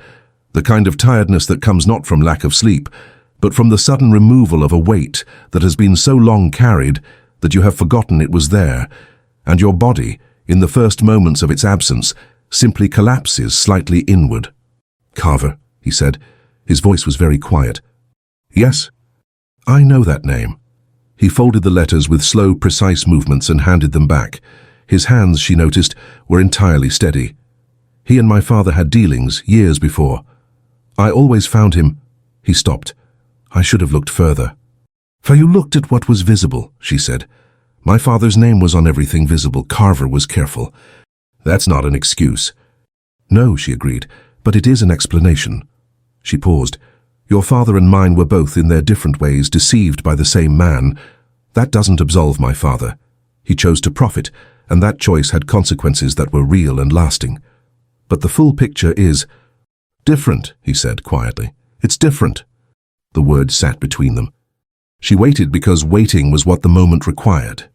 The kind of tiredness that comes not from lack of sleep, but from the sudden removal of a weight that has been so long carried that you have forgotten it was there, and your body, in the first moments of its absence, simply collapses slightly inward. "Carver," he said. His voice was very quiet. "Yes?" "I know that name." He folded the letters with slow, precise movements and handed them back. His hands, she noticed, were entirely steady. "He and my father had dealings years before. I always found him—" He stopped. "I should have looked further." "For you looked at what was visible," she said. "My father's name was on everything visible. Carver was careful." "That's not an excuse." "No," she agreed, "but it is an explanation." She paused. "Your father and mine were both, in their different ways, deceived by the same man. That doesn't absolve my father. He chose to profit, and that choice had consequences that were real and lasting. But the full picture is different," he said quietly. "It's different." The words sat between them. She waited because waiting was what the moment required.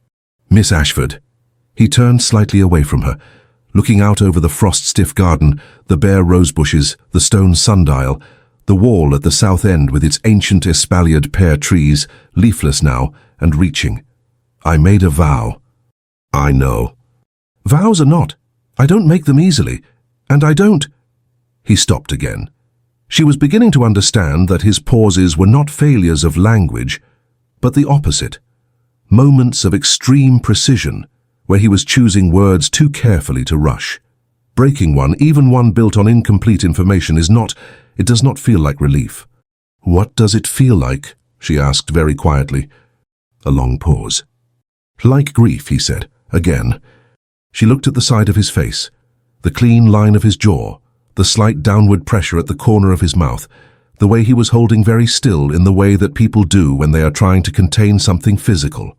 "Miss Ashford." He turned slightly away from her, looking out over the frost-stiff garden, the bare rose bushes, the stone sundial, The wall at the south end with its ancient espaliered pear trees, leafless now and reaching. I made a vow. I know. Vows are not. I don't make them easily. And I don't. He stopped again. She was beginning to understand that his pauses were not failures of language, but the opposite. Moments of extreme precision, where he was choosing words too carefully to rush. Breaking one, even one built on incomplete information, it does not feel like relief. What does it feel like? She asked very quietly. A long pause. Like grief, he said, again. She looked at the side of his face, the clean line of his jaw, the slight downward pressure at the corner of his mouth, the way he was holding very still in the way that people do when they are trying to contain something physical.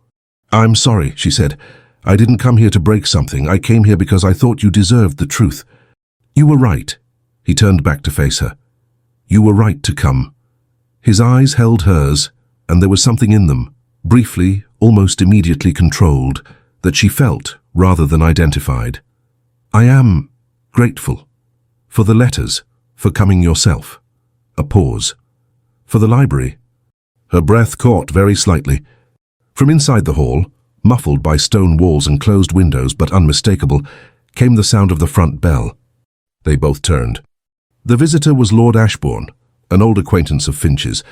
I'm sorry, she said. I didn't come here to break something. I came here because I thought you deserved the truth. You were right. He turned back to face her. You were right to come. His eyes held hers, and there was something in them, briefly, almost immediately controlled, that she felt rather than identified. I am grateful. For the letters, for coming yourself. A pause. For the library. Her breath caught very slightly. From inside the hall, muffled by stone walls and closed windows but unmistakable, came the sound of the front bell. They both turned. The visitor was Lord Ashbourne, an old acquaintance of Finch's,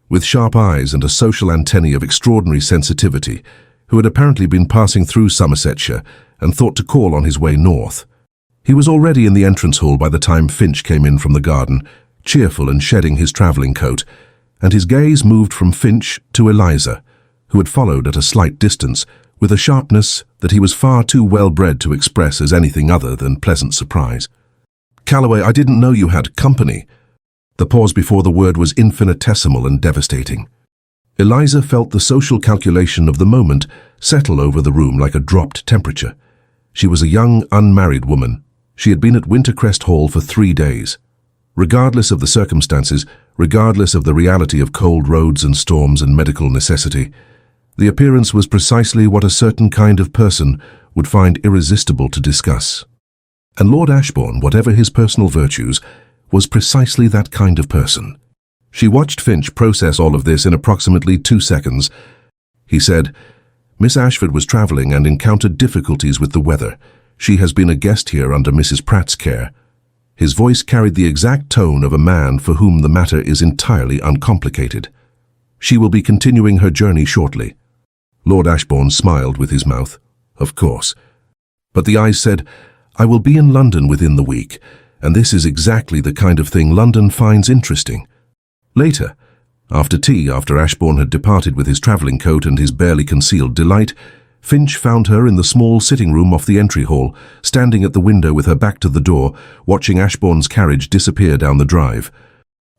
with sharp eyes and a social antennae of extraordinary sensitivity, who had apparently been passing through Somersetshire and thought to call on his way north. He was already in the entrance hall by the time Finch came in from the garden, cheerful and shedding his travelling coat, and his gaze moved from Finch to Eliza, who had followed at a slight distance, with a sharpness that he was far too well bred to express as anything other than pleasant surprise. Calloway, I didn't know you had company. The pause before the word was infinitesimal and devastating. Eliza felt the social calculation of the moment settle over the room like a dropped temperature. She was a young, unmarried woman. She had been at Wintercrest Hall for 3 days. Regardless of the circumstances, regardless of the reality of cold roads and storms and medical necessity, the appearance was precisely what a certain kind of person would find irresistible to discuss. And Lord Ashbourne, whatever his personal virtues, was precisely that kind of person. She watched Finch process all of this in approximately 2 seconds. He said, Miss Ashford was travelling and encountered difficulties with the weather. She has been a guest here under Mrs. Pratt's care. His voice carried the exact tone of a man for whom the matter is entirely uncomplicated. She will be continuing her journey shortly. Lord Ashbourne smiled with his mouth. Of course. But the eyes said, I will be in London within the week, and this is exactly the kind of thing London finds interesting. Later, after tea, after Ashbourne had departed with his travelling coat and his barely concealed delight, Finch found her in the small sitting room off the entry hall, standing at the window with her back to the door, watching Ashbourne's carriage disappear down the drive.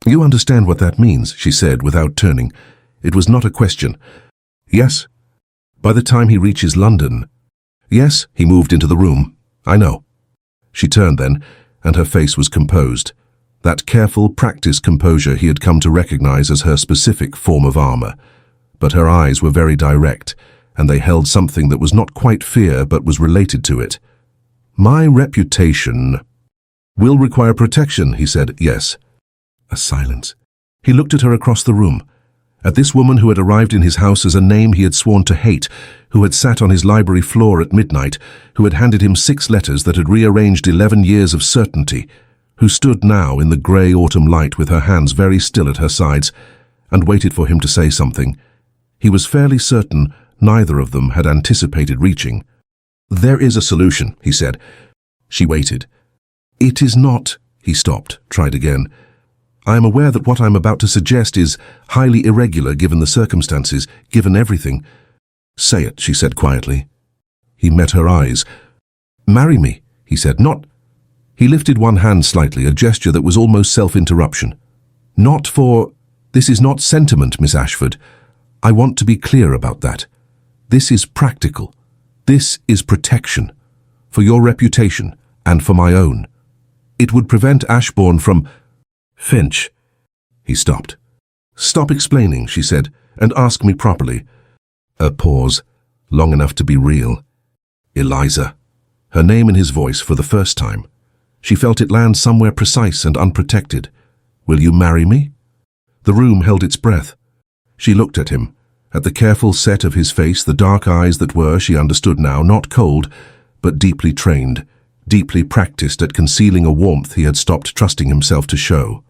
You understand what that means, she said without turning. It was not a question. Yes. By the time he reaches London. Yes, he moved into the room. I know. She turned then, and her face was composed. That careful, practiced composure he had come to recognize as her specific form of armor. But her eyes were very direct, and they held something that was not quite fear but was related to it. My reputation will require protection, he said. Yes. A silence. He looked at her across the room. At this woman who had arrived in his house as a name he had sworn to hate, who had sat on his library floor at midnight, who had handed him 6 letters that had rearranged 11 years of certainty, who stood now in the grey autumn light with her hands very still at her sides, and waited for him to say something. He was fairly certain neither of them had anticipated reaching. There is a solution, he said. She waited. It is not, he stopped, tried again. I am aware that what I am about to suggest is highly irregular given the circumstances, given everything. Say it, she said quietly. He met her eyes. Marry me, he said, not... He lifted one hand slightly, a gesture that was almost self-interruption. Not for... This is not sentiment, Miss Ashford. I want to be clear about that. This is practical. This is protection. For your reputation, and for my own. It would prevent Ashbourne from... Finch. He stopped. Stop explaining, she said, and ask me properly. A pause, long enough to be real. Eliza. Her name in his voice for the first time. She felt it land somewhere precise and unprotected. Will you marry me? The room held its breath. She looked at him, at the careful set of his face, the dark eyes that were, she understood now, not cold, but deeply trained, deeply practiced at concealing a warmth he had stopped trusting himself to show.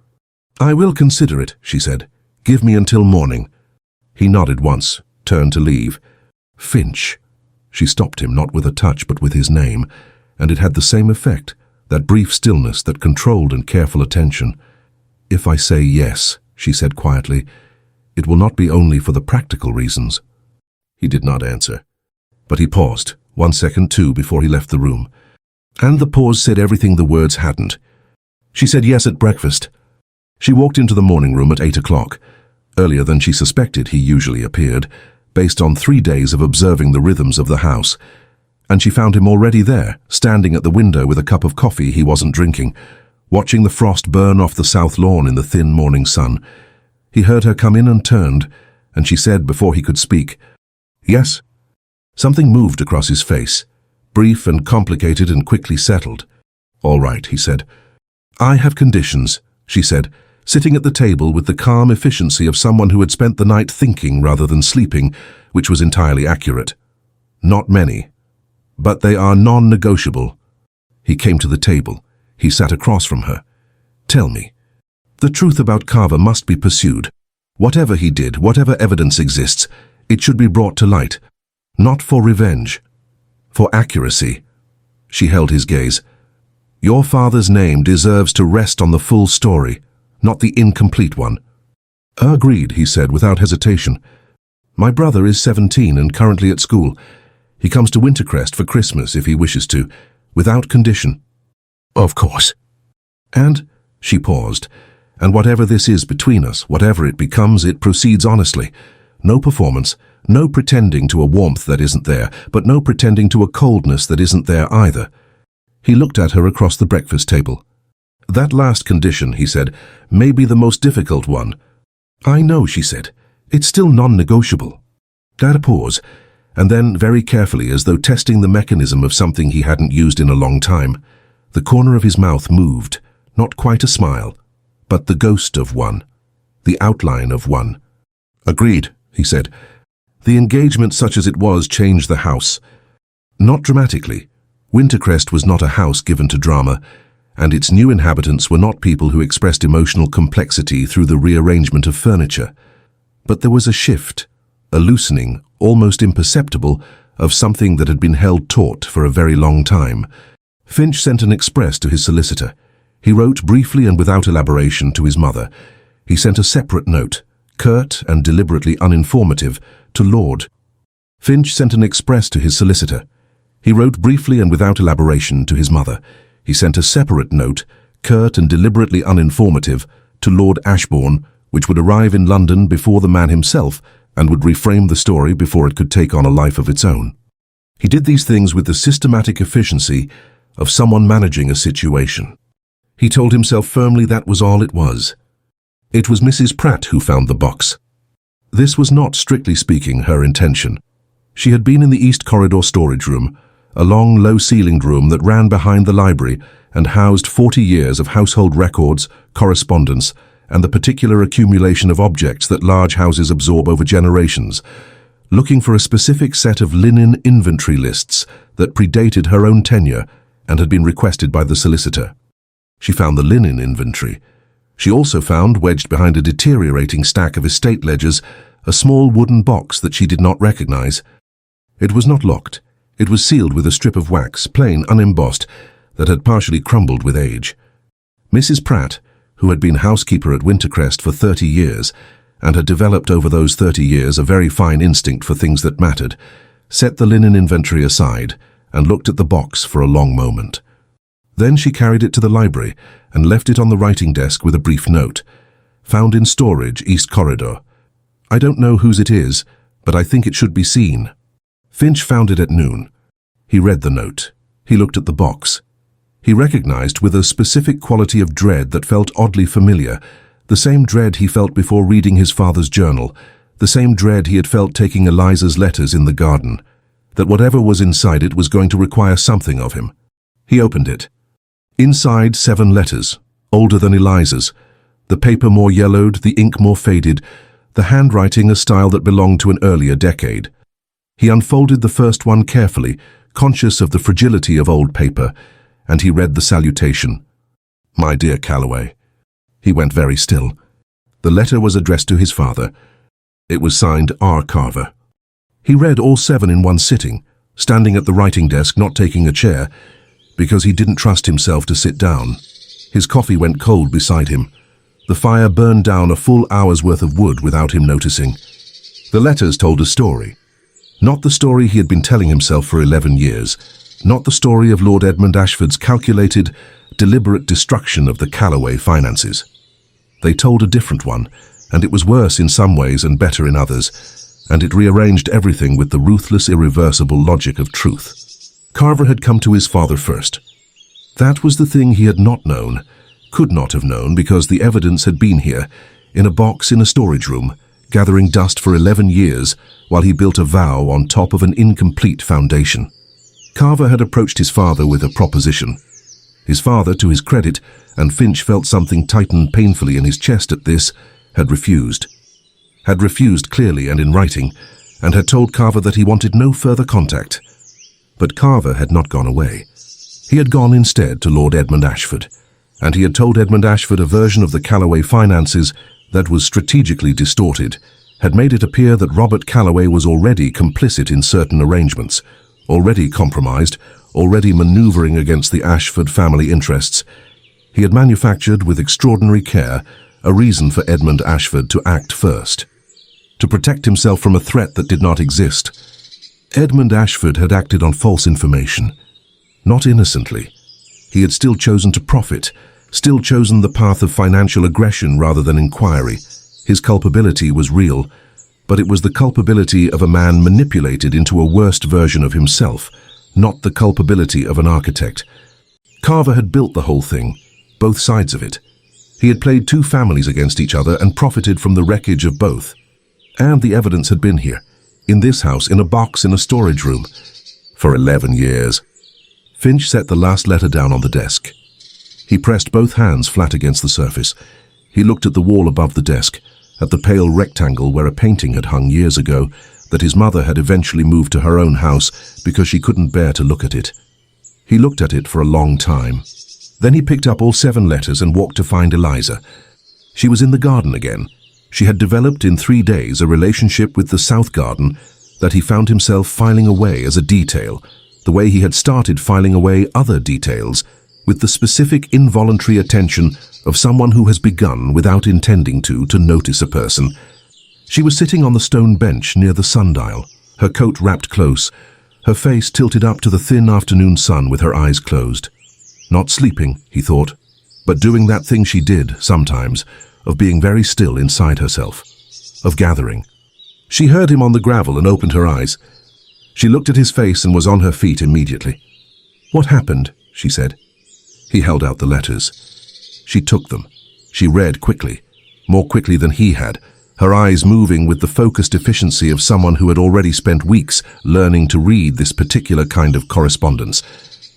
I will consider it, she said. Give me until morning. He nodded once, turned to leave. Finch. She stopped him, not with a touch, but with his name, and it had the same effect, that brief stillness, that controlled and careful attention. If I say yes, she said quietly, it will not be only for the practical reasons. He did not answer, but he paused, 1 second too, before he left the room. And the pause said everything the words hadn't. She said yes at breakfast. She walked into the morning room at 8 o'clock, earlier than she suspected he usually appeared, based on 3 days of observing the rhythms of the house, and she found him already there, standing at the window with a cup of coffee he wasn't drinking, watching the frost burn off the south lawn in the thin morning sun. He heard her come in and turned, and she said before he could speak, "Yes." Something moved across his face, brief and complicated and quickly settled. "All right," he said. "I have conditions," she said, sitting at the table with the calm efficiency of someone who had spent the night thinking rather than sleeping, which was entirely accurate. "Not many, but they are non-negotiable." He came to the table. He sat across from her. "Tell me. The truth about Carver must be pursued. Whatever he did, whatever evidence exists, it should be brought to light. Not for revenge. For accuracy." She held his gaze. "Your father's name deserves to rest on the full story, not the incomplete one." "Agreed," he said without hesitation. "My brother is 17 and currently at school. He comes to Wintercrest for Christmas if he wishes to, without condition." "Of course." "And," she paused, "and whatever this is between us, whatever it becomes, it proceeds honestly. No performance, no pretending to a warmth that isn't there, but no pretending to a coldness that isn't there either." He looked at her across the breakfast table. "That last condition," he said, "may be the most difficult one." "I know," she said. "It's still non-negotiable." That a pause, and then, very carefully, as though testing the mechanism of something he hadn't used in a long time, the corner of his mouth moved, not quite a smile, but the ghost of one, the outline of one. "Agreed," he said. The engagement, such as it was, changed the house. Not dramatically. Wintercrest was not a house given to drama, and its new inhabitants were not people who expressed emotional complexity through the rearrangement of furniture. But there was a shift, a loosening, almost imperceptible, of something that had been held taut for a very long time. Finch sent an express to his solicitor. He wrote briefly and without elaboration to his mother. He sent a separate note, curt and deliberately uninformative, to Lord. Finch sent an express to his solicitor. He wrote briefly and without elaboration to his mother. He sent a separate note, curt and deliberately uninformative, to Lord Ashbourne, which would arrive in London before the man himself and would reframe the story before it could take on a life of its own. He did these things with the systematic efficiency of someone managing a situation. He told himself firmly that was all it was. It was Mrs. Pratt who found the box. This was not, strictly speaking, her intention. She had been in the East Corridor storage room, a long, low-ceilinged room that ran behind the library and housed 40 years of household records, correspondence, and the particular accumulation of objects that large houses absorb over generations, looking for a specific set of linen inventory lists that predated her own tenure and had been requested by the solicitor. She found the linen inventory. She also found, wedged behind a deteriorating stack of estate ledgers, a small wooden box that she did not recognize. It was not locked. It was sealed with a strip of wax, plain, unembossed, that had partially crumbled with age. Mrs. Pratt, who had been housekeeper at Wintercrest for 30 years and had developed over those 30 years a very fine instinct for things that mattered, set the linen inventory aside and looked at the box for a long moment. Then she carried it to the library and left it on the writing desk with a brief note. "Found in storage, East Corridor. I don't know whose it is, but I think it should be seen." Finch found it at noon. He read the note. He looked at the box. He recognized with a specific quality of dread that felt oddly familiar, the same dread he felt before reading his father's journal, the same dread he had felt taking Eliza's letters in the garden, that whatever was inside it was going to require something of him. He opened it. Inside 7 letters, older than Eliza's, The paper more yellowed, the ink more faded, the handwriting a style that belonged to an earlier decade. He unfolded the first one carefully, conscious of the fragility of old paper, and he read the salutation. "My dear Calloway." He went very still. The letter was addressed to his father. It was signed R. Carver. He read all 7 in one sitting, standing at the writing desk, not taking a chair, because he didn't trust himself to sit down. His coffee went cold beside him. The fire burned down a full hour's worth of wood without him noticing. The letters told a story. Not the story he had been telling himself for 11 years. Not the story of Lord Edmund Ashford's calculated, deliberate destruction of the Calloway finances. They told a different one, and it was worse in some ways and better in others, and it rearranged everything with the ruthless, irreversible logic of truth. Carver had come to his father first. That was the thing he had not known, could not have known, because the evidence had been here, in a box in a storage room, gathering dust for 11 years, while he built a vow on top of an incomplete foundation. Carver had approached his father with a proposition. His father, to his credit, and Finch felt something tighten painfully in his chest at this, had refused. Had refused clearly and in writing, and had told Carver that he wanted no further contact. But Carver had not gone away. He had gone instead to Lord Edmund Ashford, and he had told Edmund Ashford a version of the Calloway finances that was strategically distorted, had made it appear that Robert Calloway was already complicit in certain arrangements, already compromised, already maneuvering against the Ashford family interests. He had manufactured with extraordinary care a reason for Edmund Ashford to act first, to protect himself from a threat that did not exist. Edmund Ashford had acted on false information, not innocently. He had still chosen to profit, still chosen the path of financial aggression rather than inquiry. His culpability was real, but it was the culpability of a man manipulated into a worst version of himself, not the culpability of an architect. Carver had built the whole thing, both sides of it. He had played 2 families against each other and profited from the wreckage of both. And the evidence had been here, in this house, in a box in a storage room, for 11 years. Finch set the last letter down on the desk. He pressed both hands flat against the surface. He looked at the wall above the desk, at the pale rectangle where a painting had hung years ago, that his mother had eventually moved to her own house because she couldn't bear to look at it. He looked at it for a long time. Then he picked up all 7 letters and walked to find Eliza. She was in the garden again. She had developed in 3 days a relationship with the south garden that he found himself filing away as a detail, the way he had started filing away other details, with the specific involuntary attention of someone who has begun, without intending to notice a person. She was sitting on the stone bench near the sundial, her coat wrapped close, her face tilted up to the thin afternoon sun with her eyes closed. Not sleeping, he thought, but doing that thing she did, sometimes, of being very still inside herself, of gathering. She heard him on the gravel and opened her eyes. She looked at his face and was on her feet immediately. "What happened?" she said. He held out the letters. She took them. She read quickly, more quickly than he had, her eyes moving with the focused efficiency of someone who had already spent weeks learning to read this particular kind of correspondence.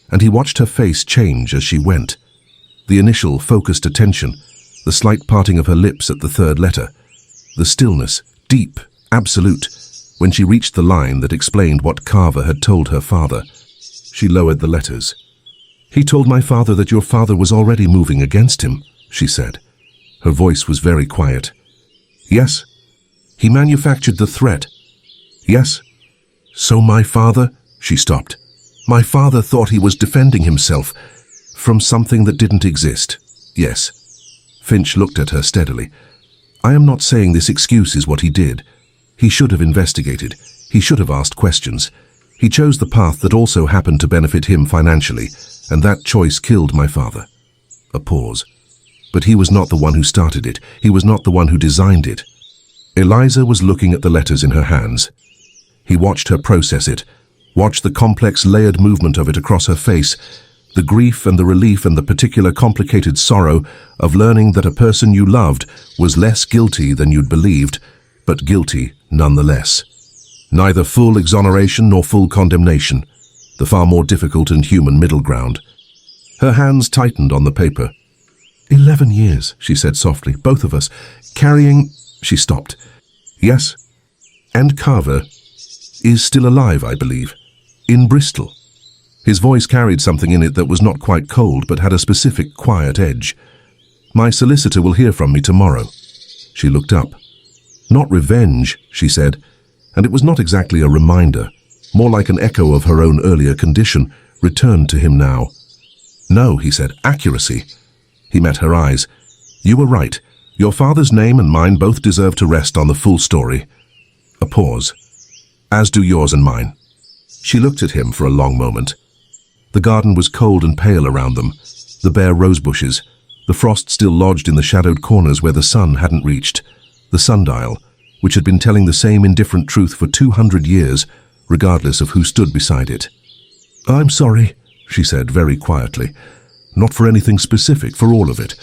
And he watched her face change as she went. The initial focused attention, the slight parting of her lips at the 3rd letter, the stillness, deep, absolute, when she reached the line that explained what Carver had told her father. She lowered the letters. "He told my father that your father was already moving against him," she said. Her voice was very quiet. "Yes. He manufactured the threat." "Yes." "So my father—" She stopped. "My father thought he was defending himself from something that didn't exist." "Yes." Finch looked at her steadily. "I am not saying this excuses what he did. He should have investigated. He should have asked questions. He chose the path that also happened to benefit him financially, and that choice killed my father." A pause. But he was not the one who started it. He was not the one who designed it. Eliza was looking at the letters in her hands. He watched her process it, watched the complex layered movement of it across her face, the grief and the relief and the particular complicated sorrow of learning that a person you loved was less guilty than you'd believed, but guilty nonetheless. Neither full exoneration nor full condemnation, the far more difficult and human middle ground. Her hands tightened on the paper. 11 years, she said softly, both of us, carrying... She stopped. Yes. And Carver is still alive, I believe, in Bristol. His voice carried something in it that was not quite cold, but had a specific, quiet edge. My solicitor will hear from me tomorrow. She looked up. Not revenge, she said, and it was not exactly a reminder, more like an echo of her own earlier condition, returned to him now. No, he said, accuracy. He met her eyes. You were right. Your father's name and mine both deserve to rest on the full story. A pause. As do yours and mine. She looked at him for a long moment. The garden was cold and pale around them, the bare rose bushes, the frost still lodged in the shadowed corners where the sun hadn't reached, the sundial, which had been telling the same indifferent truth for 200 years, regardless of who stood beside it. I'm sorry, she said very quietly. Not for anything specific, for all of it.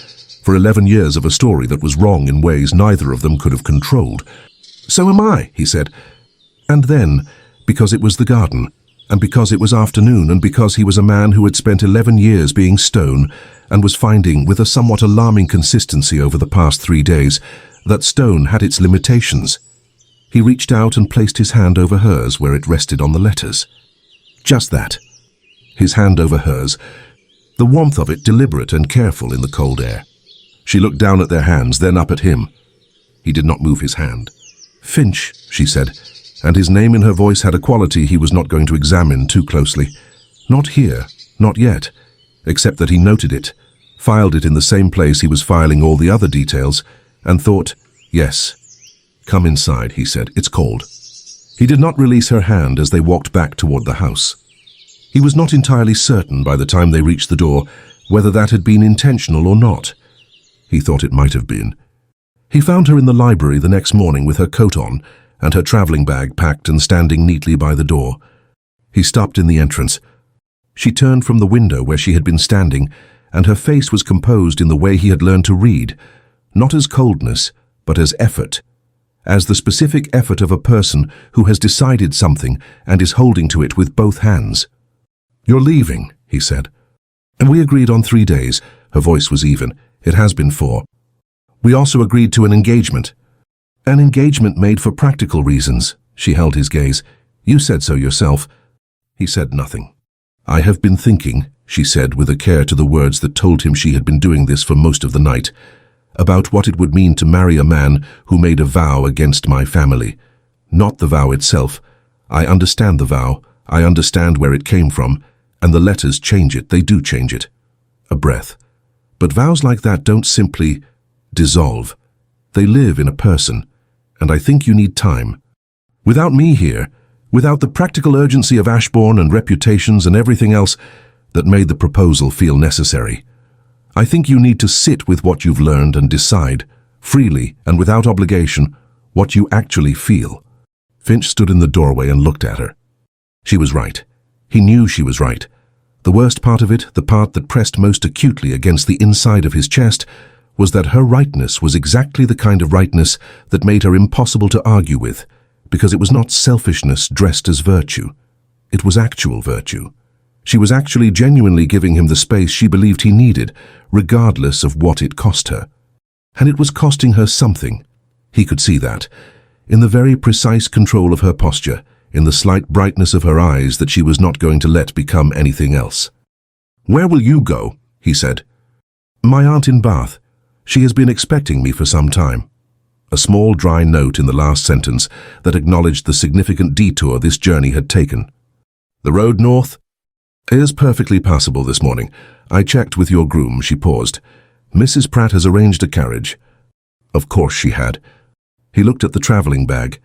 For 11 years of a story that was wrong in ways neither of them could have controlled. So am I, he said. And then, because it was the garden, and because it was afternoon, and because he was a man who had spent 11 years being stone, and was finding, with a somewhat alarming consistency over the past 3 days, that stone had its limitations. He reached out and placed his hand over hers where it rested on the letters. Just that. His hand over hers, the warmth of it deliberate and careful in the cold air. She looked down at their hands, then up at him. He did not move his hand. Finch, she said, and his name in her voice had a quality he was not going to examine too closely. Not here, not yet, except that he noted it, filed it in the same place he was filing all the other details, and thought, yes. Come inside, he said, it's cold. He did not release her hand as they walked back toward the house. He was not entirely certain by the time they reached the door whether that had been intentional or not. He thought it might have been. He found her in the library the next morning with her coat on and her traveling bag packed and standing neatly by the door. He stopped in the entrance. She turned from the window where she had been standing, and her face was composed in the way he had learned to read, not as coldness, but as effort, as the specific effort of a person who has decided something and is holding to it with both hands. You're leaving, he said. And we agreed on 3 days. Her voice was even. It has been 4. We also agreed to an engagement. An engagement made for practical reasons. She held his gaze. You said so yourself. He said nothing. I have been thinking, she said with a care to the words that told him she had been doing this for most of the night, about what it would mean to marry a man who made a vow against my family. Not the vow itself. I understand the vow. I understand where it came from. And the letters change it, they do change it. A breath. But vows like that don't simply dissolve. They live in a person, and I think you need time. Without me here, without the practical urgency of Ashbourne and reputations and everything else that made the proposal feel necessary, I think you need to sit with what you've learned and decide, freely and without obligation, what you actually feel. Finch stood in the doorway and looked at her. She was right. He knew she was right. The worst part of it, the part that pressed most acutely against the inside of his chest, was that her rightness was exactly the kind of rightness that made her impossible to argue with, because it was not selfishness dressed as virtue. It was actual virtue. She was actually genuinely giving him the space she believed he needed, regardless of what it cost her. And it was costing her something. He could see that, in the very precise control of her posture, in the slight brightness of her eyes that she was not going to let become anything else. Where will you go? He said. My aunt in Bath. She has been expecting me for some time. A small dry note in the last sentence that acknowledged the significant detour this journey had taken. The road north? Is perfectly passable this morning. I checked with your groom, she paused. Mrs. Pratt has arranged a carriage. Of course she had. He looked at the traveling bag.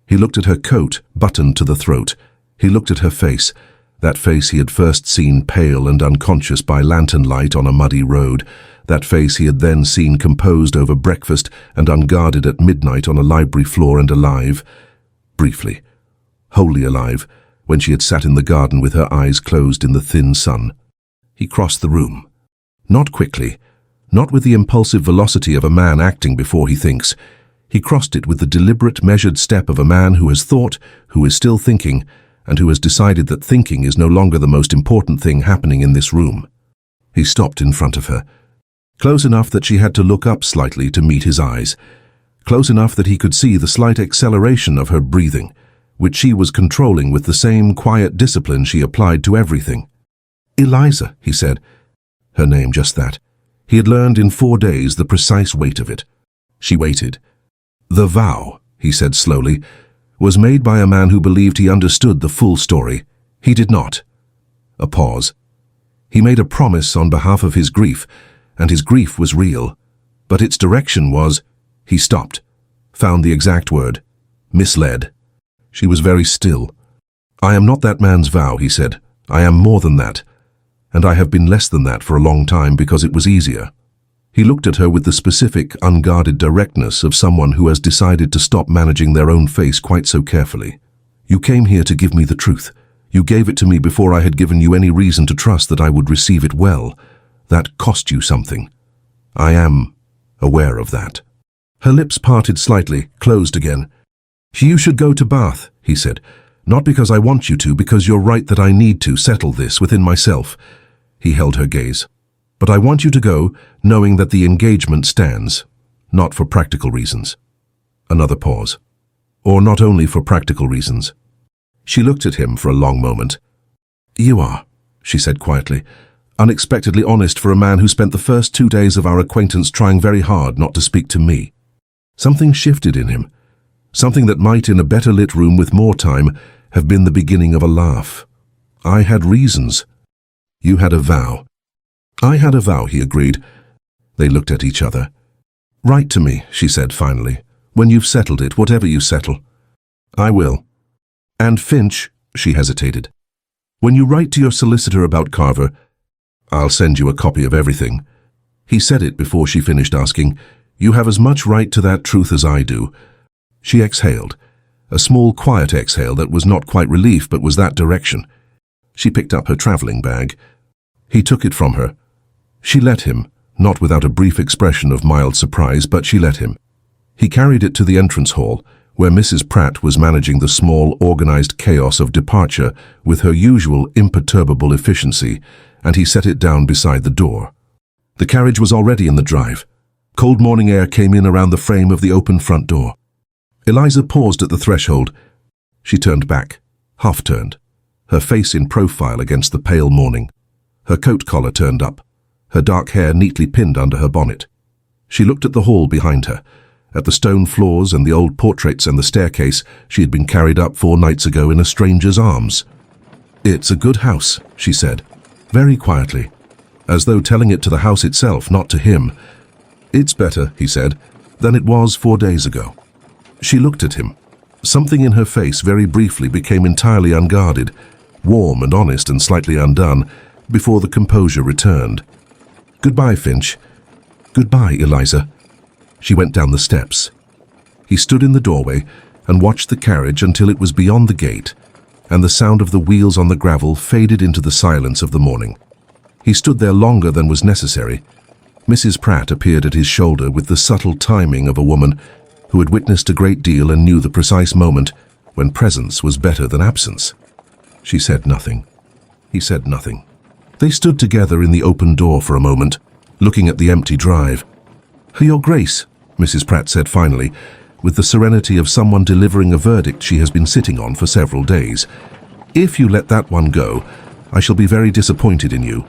He looked at her coat, buttoned to the throat. He looked at her face, that face he had first seen pale and unconscious by lantern light on a muddy road, that face he had then seen composed over breakfast and unguarded at midnight on a library floor and alive, briefly, wholly alive, when she had sat in the garden with her eyes closed in the thin sun. He crossed the room. Not quickly, not with the impulsive velocity of a man acting before he thinks. He crossed it with the deliberate, measured step of a man who has thought, who is still thinking, and who has decided that thinking is no longer the most important thing happening in this room. He stopped in front of her. Close enough that she had to look up slightly to meet his eyes. Close enough that he could see the slight acceleration of her breathing, which she was controlling with the same quiet discipline she applied to everything. "Eliza," he said. Her name, just that. He had learned in 4 days the precise weight of it. She waited. "The vow," he said slowly, "was made by a man who believed he understood the full story. He did not." A pause. He made a promise on behalf of his grief, and his grief was real, but its direction was— he stopped, found the exact word— misled. She was very still. "I am not that man's vow," he said. "I am more than that. And I have been less than that for a long time because it was easier." He looked at her with the specific, unguarded directness of someone who has decided to stop managing their own face quite so carefully. "You came here to give me the truth. You gave it to me before I had given you any reason to trust that I would receive it well. That cost you something. I am aware of that." Her lips parted slightly, closed again. "You should go to Bath," he said. "Not because I want you to, because you're right that I need to settle this within myself." He held her gaze. "But I want you to go, knowing that the engagement stands, not for practical reasons." Another pause. "Or not only for practical reasons." She looked at him for a long moment. "You are," she said quietly, "unexpectedly honest for a man who spent the first 2 days of our acquaintance trying very hard not to speak to me." Something shifted in him. Something that might, in a better lit room with more time, have been the beginning of a laugh. "I had reasons. You had a vow." "I had a vow," he agreed. They looked at each other. "Write to me," she said finally, "when you've settled it, whatever you settle." "I will." "And Finch," she hesitated, "when you write to your solicitor about Carver, I'll send you a copy of everything." He said it before she finished asking, "You have as much right to that truth as I do." She exhaled, a small, quiet exhale that was not quite relief but was that direction. She picked up her traveling bag. He took it from her. She let him, not without a brief expression of mild surprise, but she let him. He carried it to the entrance hall, where Mrs. Pratt was managing the small, organized chaos of departure with her usual imperturbable efficiency, and he set it down beside the door. The carriage was already in the drive. Cold morning air came in around the frame of the open front door. Eliza paused at the threshold. She turned back, half-turned, her face in profile against the pale morning, her coat collar turned up, her dark hair neatly pinned under her bonnet. She looked at the hall behind her, at the stone floors and the old portraits and the staircase she had been carried up 4 nights ago in a stranger's arms. "It's a good house," she said, very quietly, as though telling it to the house itself, not to him. "It's better," he said, "than it was 4 days ago." She looked at him. Something in her face very briefly became entirely unguarded, warm and honest and slightly undone, before the composure returned. "Goodbye, Finch." "Goodbye, Eliza." She went down the steps. He stood in the doorway and watched the carriage until it was beyond the gate, and the sound of the wheels on the gravel faded into the silence of the morning. He stood there longer than was necessary. Mrs. Pratt appeared at his shoulder with the subtle timing of a woman who had witnessed a great deal and knew the precise moment when presence was better than absence. She said nothing. He said nothing. They stood together in the open door for a moment, looking at the empty drive. "Your Grace," Mrs. Pratt said finally, with the serenity of someone delivering a verdict she has been sitting on for several days, "if you let that one go, I shall be very disappointed in you."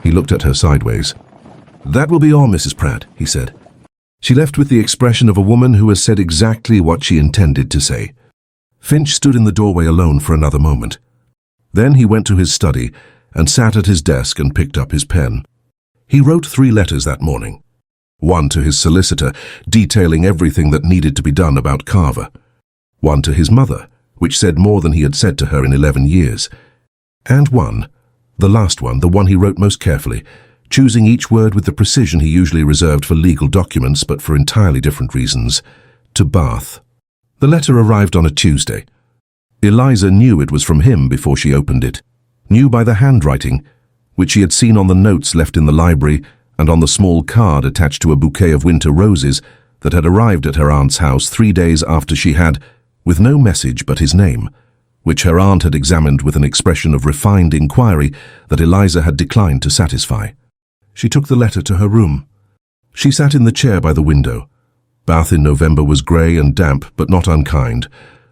He looked at her sideways. "That will be all, Mrs. Pratt," he said. She left with the expression of a woman who has said exactly what she intended to say. Finch stood in the doorway alone for another moment. Then he went to his study and sat at his desk and picked up his pen. He wrote 3 letters that morning. One to his solicitor, detailing everything that needed to be done about Carver. One to his mother, which said more than he had said to her in 11 years. And one, the last one, the one he wrote most carefully, choosing each word with the precision he usually reserved for legal documents, but for entirely different reasons, to Bath. The letter arrived on a Tuesday. Eliza knew it was from him before she opened it, knew by the handwriting, which she had seen on the notes left in the library and on the small card attached to a bouquet of winter roses that had arrived at her aunt's house 3 days after she had, with no message but his name, which her aunt had examined with an expression of refined inquiry that Eliza had declined to satisfy. She took the letter to her room. She sat in the chair by the window. Bath in November was grey and damp, but not unkind,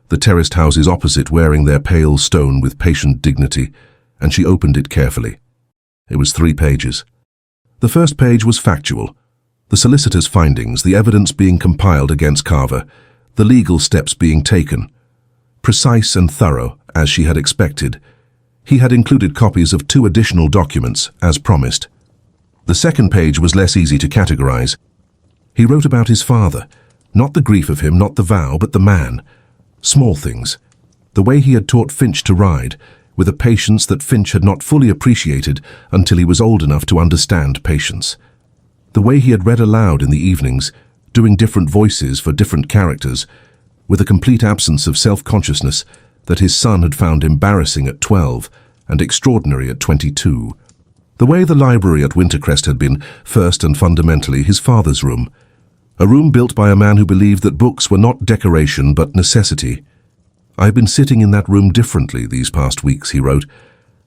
the terraced houses opposite wearing their pale stone with patient dignity, and she opened it carefully. It was 3 pages. The first page was factual. The solicitor's findings, the evidence being compiled against Carver, the legal steps being taken. Precise and thorough, as she had expected. He had included copies of 2 additional documents, as promised. The second page was less easy to categorize. He wrote about his father, not the grief of him, not the vow, but the man. Small things. The way he had taught Finch to ride, with a patience that Finch had not fully appreciated until he was old enough to understand patience. The way he had read aloud in the evenings, doing different voices for different characters, with a complete absence of self-consciousness that his son had found embarrassing at 12 and extraordinary at 22. The way the library at Wintercrest had been, first and fundamentally, his father's room. A room built by a man who believed that books were not decoration but necessity. "I have been sitting in that room differently these past weeks," he wrote.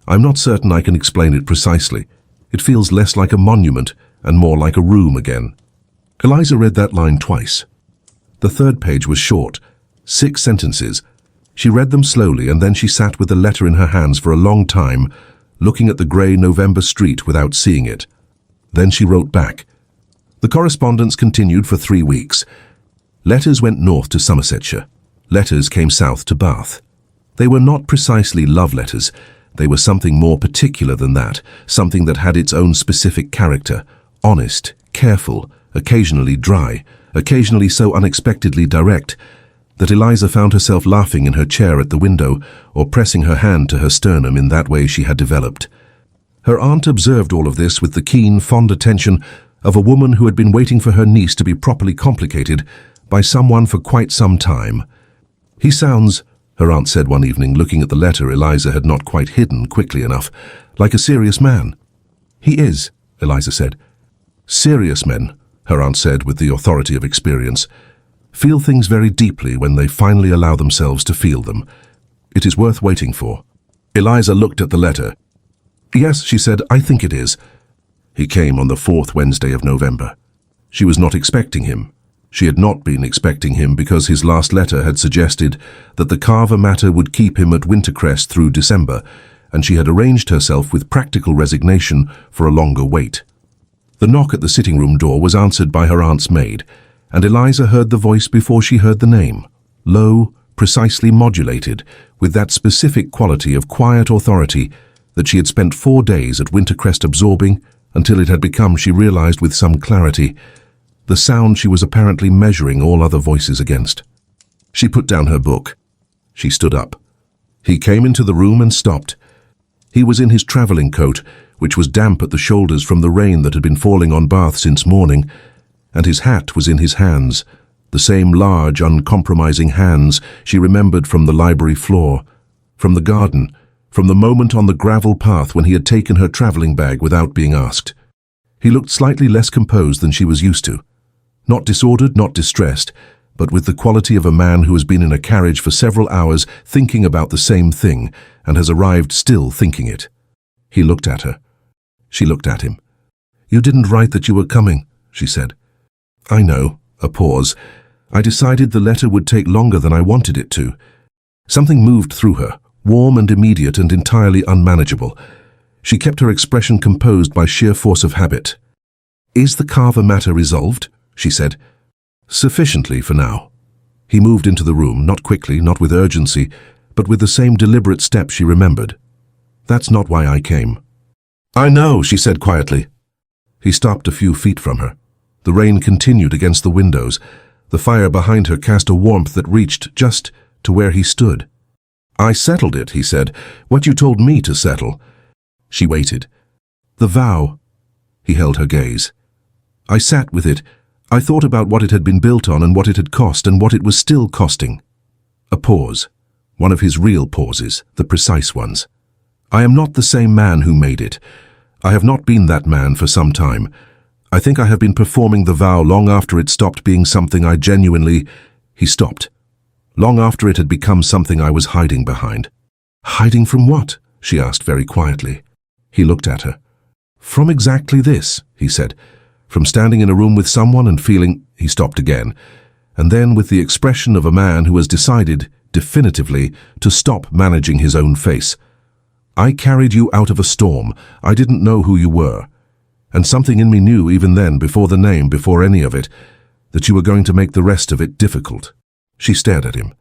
"I'm not certain I can explain it precisely. It feels less like a monument and more like a room again." Eliza read that line twice. The third page was short, 6 sentences. She read them slowly, and then she sat with the letter in her hands for a long time, looking at the grey November street without seeing it. Then she wrote back. The correspondence continued for 3 weeks. Letters went north to Somersetshire. Letters came south to Bath. They were not precisely love letters. They were something more particular than that, something that had its own specific character, honest, careful, occasionally dry, occasionally so unexpectedly direct, that Eliza found herself laughing in her chair at the window or pressing her hand to her sternum in that way she had developed. Her aunt observed all of this with the keen, fond attention of a woman who had been waiting for her niece to be properly complicated by someone for quite some time. "He sounds," her aunt said one evening, looking at the letter Eliza had not quite hidden quickly enough, "like a serious man." "He is," Eliza said. "Serious men," her aunt said with the authority of experience, "feel things very deeply when they finally allow themselves to feel them. It is worth waiting for." Eliza looked at the letter. "Yes," she said, "I think it is." He came on the 4th Wednesday of November. She was not expecting him. She had not been expecting him because his last letter had suggested that the Carver matter would keep him at Wintercrest through December, and she had arranged herself with practical resignation for a longer wait. The knock at the sitting-room door was answered by her aunt's maid, and Eliza heard the voice before she heard the name, low, precisely modulated, with that specific quality of quiet authority that she had spent 4 days at Wintercrest absorbing until it had become, she realized with some clarity, the sound she was apparently measuring all other voices against. She put down her book. She stood up. He came into the room and stopped. He was in his travelling coat, which was damp at the shoulders from the rain that had been falling on Bath since morning, and his hat was in his hands, the same large, uncompromising hands she remembered from the library floor, from the garden, from the moment on the gravel path when he had taken her travelling bag without being asked. He looked slightly less composed than she was used to. Not disordered, not distressed, but with the quality of a man who has been in a carriage for several hours thinking about the same thing and has arrived still thinking it. He looked at her. She looked at him. "You didn't write that you were coming," she said. "I know." A pause. "I decided the letter would take longer than I wanted it to." Something moved through her, warm and immediate and entirely unmanageable. She kept her expression composed by sheer force of habit. "Is the Carver matter resolved?" she said. "Sufficiently for now." He moved into the room, not quickly, not with urgency, but with the same deliberate step she remembered. "That's not why I came." "I know," she said quietly. He stopped a few feet from her. The rain continued against the windows. The fire behind her cast a warmth that reached just to where he stood. "I settled it," he said. "What you told me to settle." She waited. "The vow." He held her gaze. "I sat with it. I thought about what it had been built on and what it had cost and what it was still costing." A pause. One of his real pauses, the precise ones. "I am not the same man who made it. I have not been that man for some time. I think I have been performing the vow long after it stopped being something I genuinely—" He stopped. "Long after it had become something I was hiding behind." "Hiding from what?" she asked very quietly. He looked at her. "From exactly this," he said. From standing in a room with someone and feeling... He stopped again, and then with the expression of a man who has decided, definitively, to stop managing his own face. I carried you out of a storm. I didn't know who you were. And something in me knew even then, before the name, before any of it, that you were going to make the rest of it difficult. She stared at him.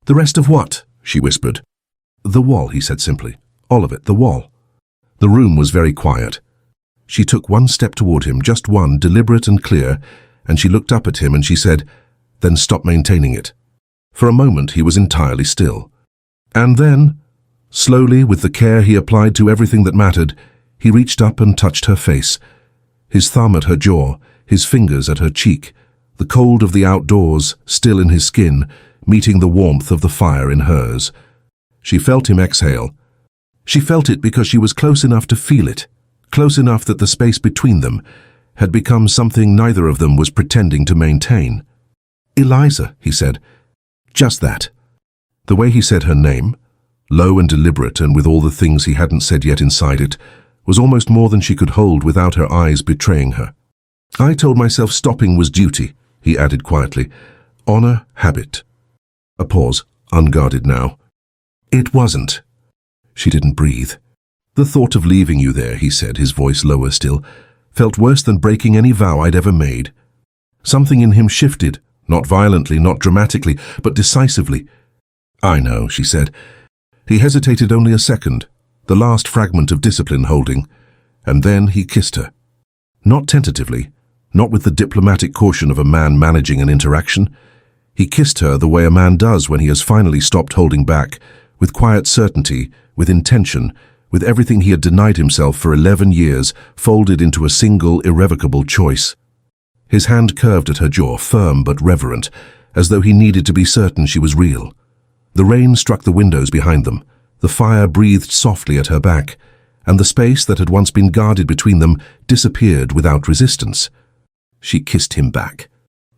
The rest of what? She whispered. The wall, he said simply. All of it, the wall. The room was very quiet. She took one step toward him, just one, deliberate and clear, and she looked up at him and she said, then stop maintaining it. For a moment he was entirely still. And then, slowly, with the care he applied to everything that mattered, he reached up and touched her face. His thumb at her jaw, his fingers at her cheek, the cold of the outdoors still in his skin, meeting the warmth of the fire in hers. She felt him exhale. She felt it because she was close enough to feel it, close enough that the space between them had become something neither of them was pretending to maintain. Eliza, he said. Just that. The way he said her name, low and deliberate and with all the things he hadn't said yet inside it, was almost more than she could hold without her eyes betraying her. I told myself stopping was duty, he added quietly. Honor, habit. A pause, unguarded now. It wasn't. She didn't breathe. The thought of leaving you there, he said, his voice lower still, felt worse than breaking any vow I'd ever made. Something in him shifted, not violently, not dramatically, but decisively. I know, she said. He hesitated only a second, the last fragment of discipline holding, and then he kissed her. Not tentatively, not with the diplomatic caution of a man managing an interaction. He kissed her the way a man does when he has finally stopped holding back, with quiet certainty, with intention, with everything he had denied himself for 11 years folded into a single, irrevocable choice. His hand curved at her jaw, firm but reverent, as though he needed to be certain she was real. The rain struck the windows behind them. The fire breathed softly at her back, and the space that had once been guarded between them disappeared without resistance. She kissed him back.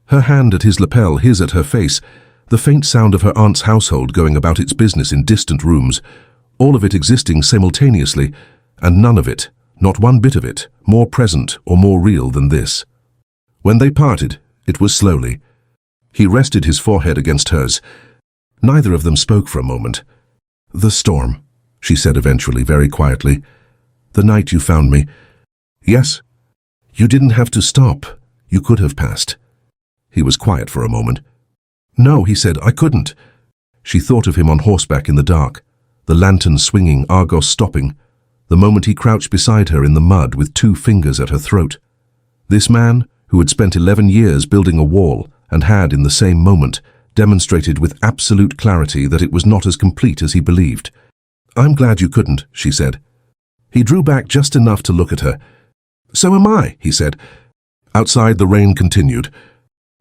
Her hand at his lapel, his at her face, the faint sound of her aunt's household going about its business in distant rooms, all of it existing simultaneously, and none of it, not one bit of it, more present or more real than this. When they parted, it was slowly. He rested his forehead against hers. Neither of them spoke for a moment. The storm, she said eventually, very quietly. The night you found me. Yes. You didn't have to stop. You could have passed. He was quiet for a moment. No, he said, I couldn't. She thought of him on horseback in the dark, the lantern swinging, Argos stopping, the moment he crouched beside her in the mud with 2 fingers at her throat. This man, who had spent 11 years building a wall and had, in the same moment, demonstrated with absolute clarity that it was not as complete as he believed. I'm glad you couldn't, she said. He drew back just enough to look at her. So am I, he said. Outside the rain continued.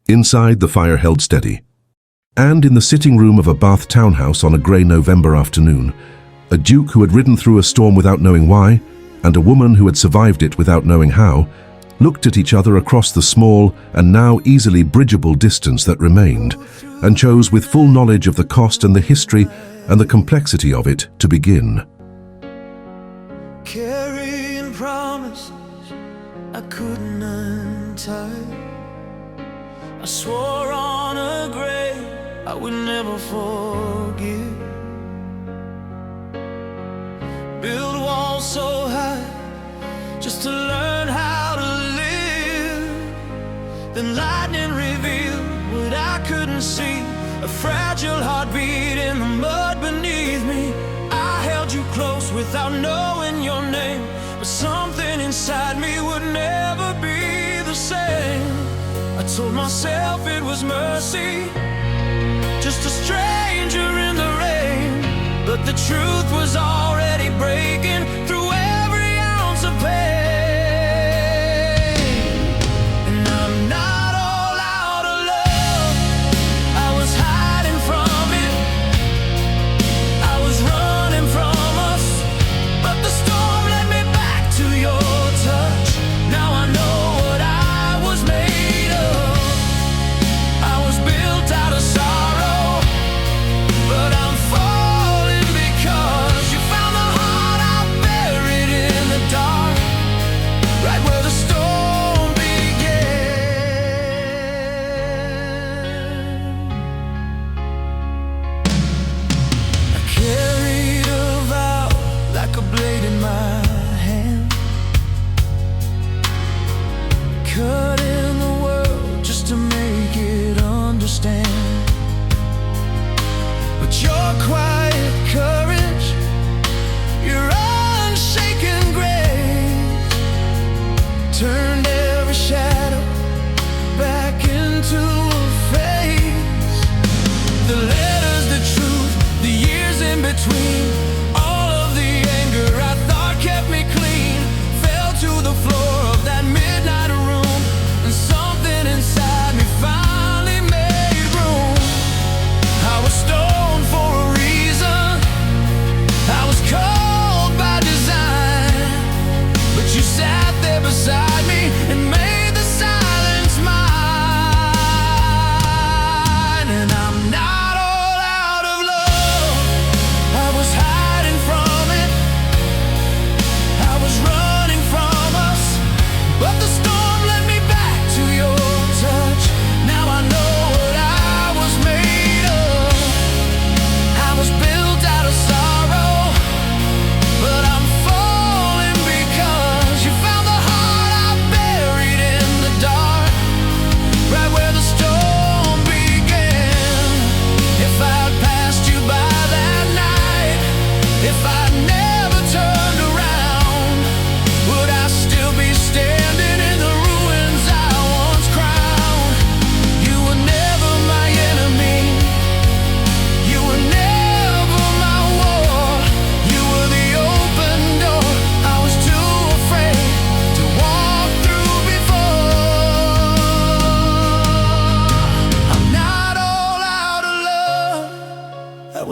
Inside the fire held steady. And in the sitting room of a Bath townhouse on a grey November afternoon, a duke who had ridden through a storm without knowing why, and a woman who had survived it without knowing how, looked at each other across the small and now easily bridgeable distance that remained, and chose with full knowledge of the cost and the history and the complexity of it to begin. Carrying promises I couldn't untie. I swore on a grave I would never forgive. Build walls so high just to learn how to live. Then lightning revealed what I couldn't see, a fragile heartbeat in the mud beneath me. I held you close without knowing your name, but something inside me would never be the same. I told myself it was mercy, just a stranger in the rain, but the truth was already breaking through every ounce of pain. And I'm not all out of love, I was hiding from it, I was running from us, but the storm led me back to your touch. Now I know what I was made of. I was built out of sorrow, but I'm falling because you found the heart I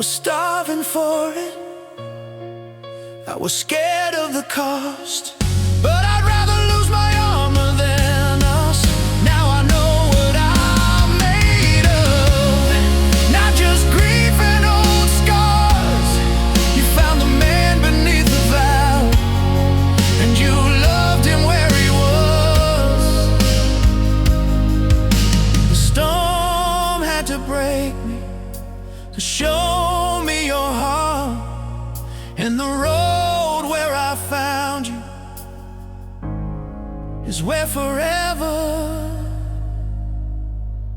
starving for it. I was scared of the cost, but I'd rather lose my armor than us. Now I know what I'm made of, not just grief and old scars. You found the man beneath the vow, and you loved him where he was. The storm had to break me to show me your heart, and the road where I found you is where forever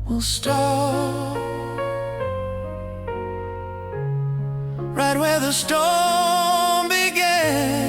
will start. Right where the storm began.